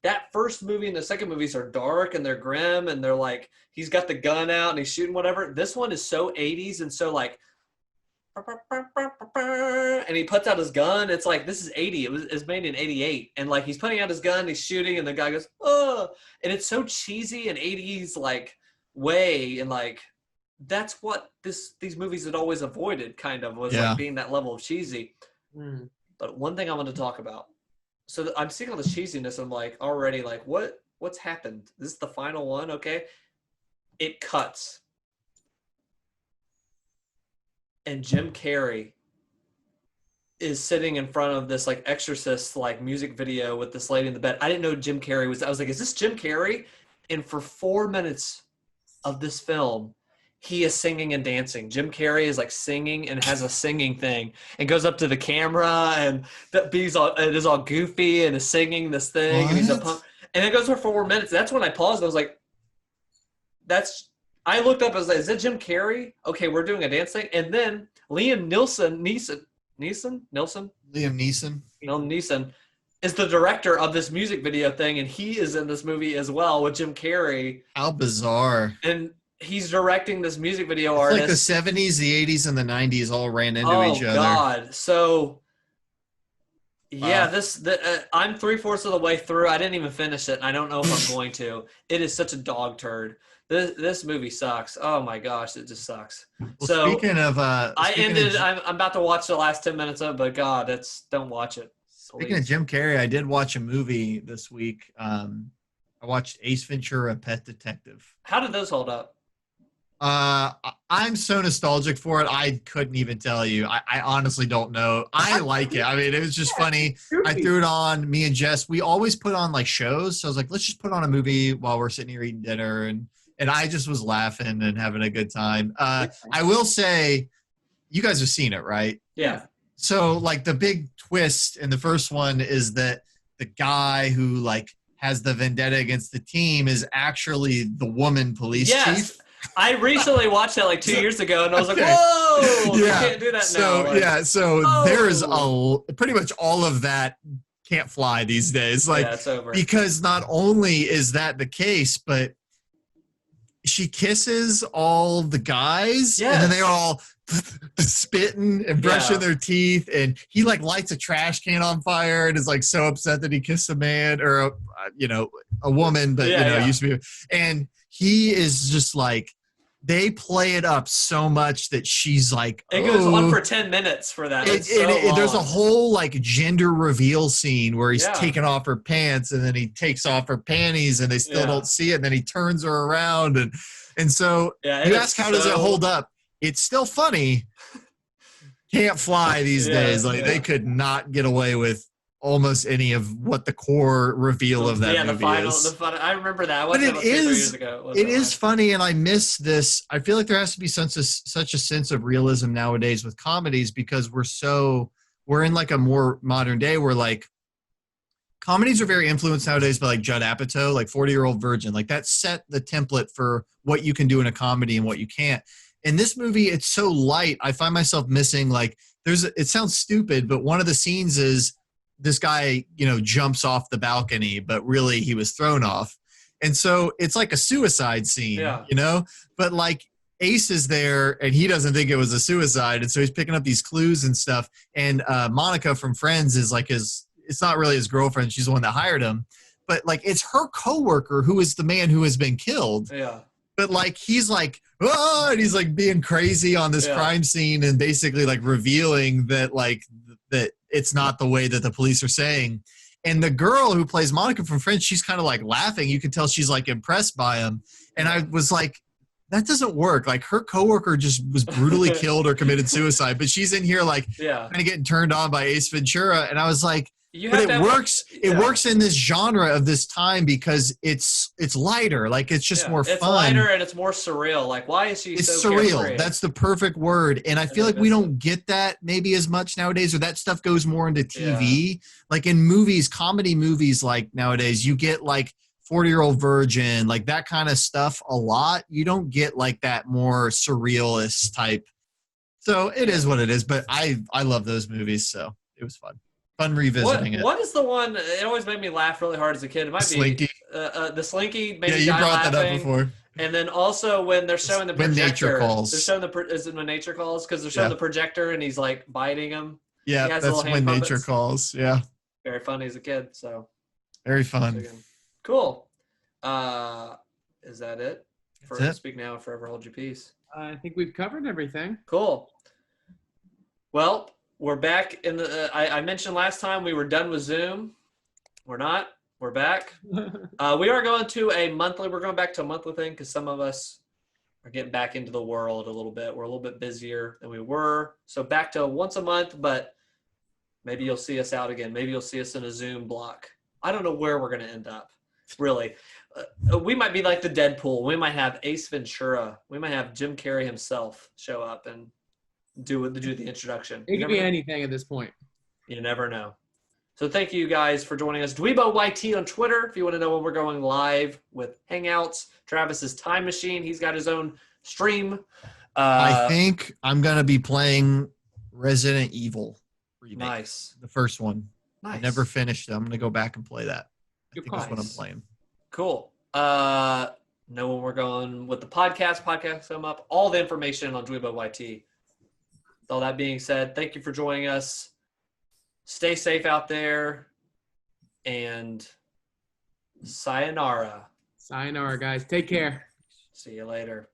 That first movie and the second movies are dark and they're grim and they're like, he's got the gun out and he's shooting whatever. This one is so 80s and so like, and he puts out his gun. It's like, this is 80. It's made in 88. And like, he's putting out his gun, he's shooting, and the guy goes, oh, and it's so cheesy and 80s like way. And like, that's what these movies had always avoided kind of was like being that level of cheesy. But one thing I want to talk about. So I'm seeing all this cheesiness. I'm like already like, what's happened? This is the final one. Okay. It cuts. And Jim Carrey is sitting in front of this like Exorcist like music video with this lady in the bed. I didn't know Jim Carrey I was like, is this Jim Carrey? And for 4 minutes of this film, he is singing and dancing. Jim Carrey is like singing and has a singing thing and goes up to the camera and it is all goofy and is singing this thing and he's a punk. And it goes for 4 minutes. That's when I paused. I was like, I looked up. I was like, is that Jim Carrey? Okay, we're doing a dance thing. And then Liam Neeson is the director of this music video thing, and he is in this movie as well with Jim Carrey. How bizarre. And he's directing this music video artist. Like the 70s, the 80s, and the 90s all ran into each other. Oh, God. So, yeah, I'm 3/4 of the way through. I didn't even finish it, and I don't know if I'm going to. It is such a dog turd. This movie sucks. Oh, my gosh, it just sucks. Well, so, speaking of... I'm about to watch the last 10 minutes of it, but, God, don't watch it. Speaking of Jim Carrey, I did watch a movie this week. I watched Ace Ventura: Pet Detective. How did those hold up? I'm so nostalgic for it. I couldn't even tell you. I honestly don't know. I like it. I mean, it was just funny. I threw it on. Me and Jess, we always put on like shows. So I was like, let's just put on a movie while we're sitting here eating dinner. And I just was laughing and having a good time. I will say, you guys have seen it, right? Yeah. So like the big twist in the first one is that the guy who like has the vendetta against the team is actually the woman police chief. I recently watched that like 2 years ago, and I was like, whoa, you can't do that now. So there's pretty much all of that can't fly these days. Like, it's over. Because not only is that the case, but she kisses all the guys, and then they're all spitting and brushing their teeth, and he like lights a trash can on fire and is like so upset that he kissed a man or a woman, but used to be, and he is just like, they play it up so much that she's like, it goes on for 10 minutes for that. There's a whole like gender reveal scene where he's taking off her pants and then he takes off her panties and they still don't see it. And then he turns her around. And so you ask, how does it hold up? It's still funny. Can't fly these days. Like they could not get away with almost any of what the core reveal of that movie is. I remember that. But it is funny, and I miss this. I feel like there has to be such a sense of realism nowadays with comedies because we're in like a more modern day where like comedies are very influenced nowadays by like Judd Apatow, like 40-Year-Old Virgin. Like that set the template for what you can do in a comedy and what you can't. In this movie, it's so light. I find myself missing like it sounds stupid, but one of the scenes is this guy, jumps off the balcony, but really he was thrown off. And so it's like a suicide scene, but like Ace is there and he doesn't think it was a suicide. And so he's picking up these clues and stuff. And Monica from Friends is like it's not really his girlfriend. She's the one that hired him, but like it's her coworker who is the man who has been killed. Yeah. But like, he's like, oh, and he's like being crazy on this crime scene and basically like revealing that like that it's not the way that the police are saying. And the girl who plays Monica from Friends, she's kind of like laughing. You can tell she's like impressed by him. And I was like, that doesn't work. Like her coworker just was brutally killed or committed suicide, but she's in here like kind of getting turned on by Ace Ventura. And I was like, it works. It works in this genre of this time because it's lighter. Like it's just more fun. It's lighter and it's more surreal. Like why is she? It's so surreal. Carefree? That's the perfect word. And I feel like we don't get that maybe as much nowadays, or that stuff goes more into TV. Yeah. Like in movies, comedy movies, like nowadays, you get like 40-Year-Old Virgin, like that kind of stuff a lot. You don't get like that more surrealist type. So it is what it is. But I love those movies, so it was fun. Fun revisiting it. What is the one? It always made me laugh really hard as a kid. It might Slinky. Be the Slinky. Yeah, you brought that up before. And then also when they're showing the projector. When nature calls. They're showing is it when nature calls? Because they're showing the projector and he's like biting him. Yeah, that's when nature calls. Yeah. Very funny as a kid. So. Very fun. Cool. Is that it? Speak Now and Forever Hold Your Peace. I think we've covered everything. Cool. Well. We're back in the. I mentioned last time we were done with Zoom. We're not. We're back. We are going to a monthly. We're going back to a monthly thing because some of us are getting back into the world a little bit. We're a little bit busier than we were. So back to once a month, but maybe you'll see us out again. Maybe you'll see us in a Zoom block. I don't know where we're going to end up. Really. We might be like the Deadpool. We might have Ace Ventura. We might have Jim Carrey himself show up and do the introduction. It could be anything at this point. You never know. So thank you guys for joining us. Dweebo YT on Twitter if you want to know when we're going live with Hangouts. Travis's Time Machine. He's got his own stream. I think I'm going to be playing Resident Evil remake. Nice. The first one. Nice. I never finished it. I'm going to go back and play that. I think Nice. that's what I'm playing. Cool. Know when we're going with the podcast come up. All the information on Dweebo YT. With all that being said, thank you for joining us. Stay safe out there. And sayonara. Sayonara, guys. Take care. See you later.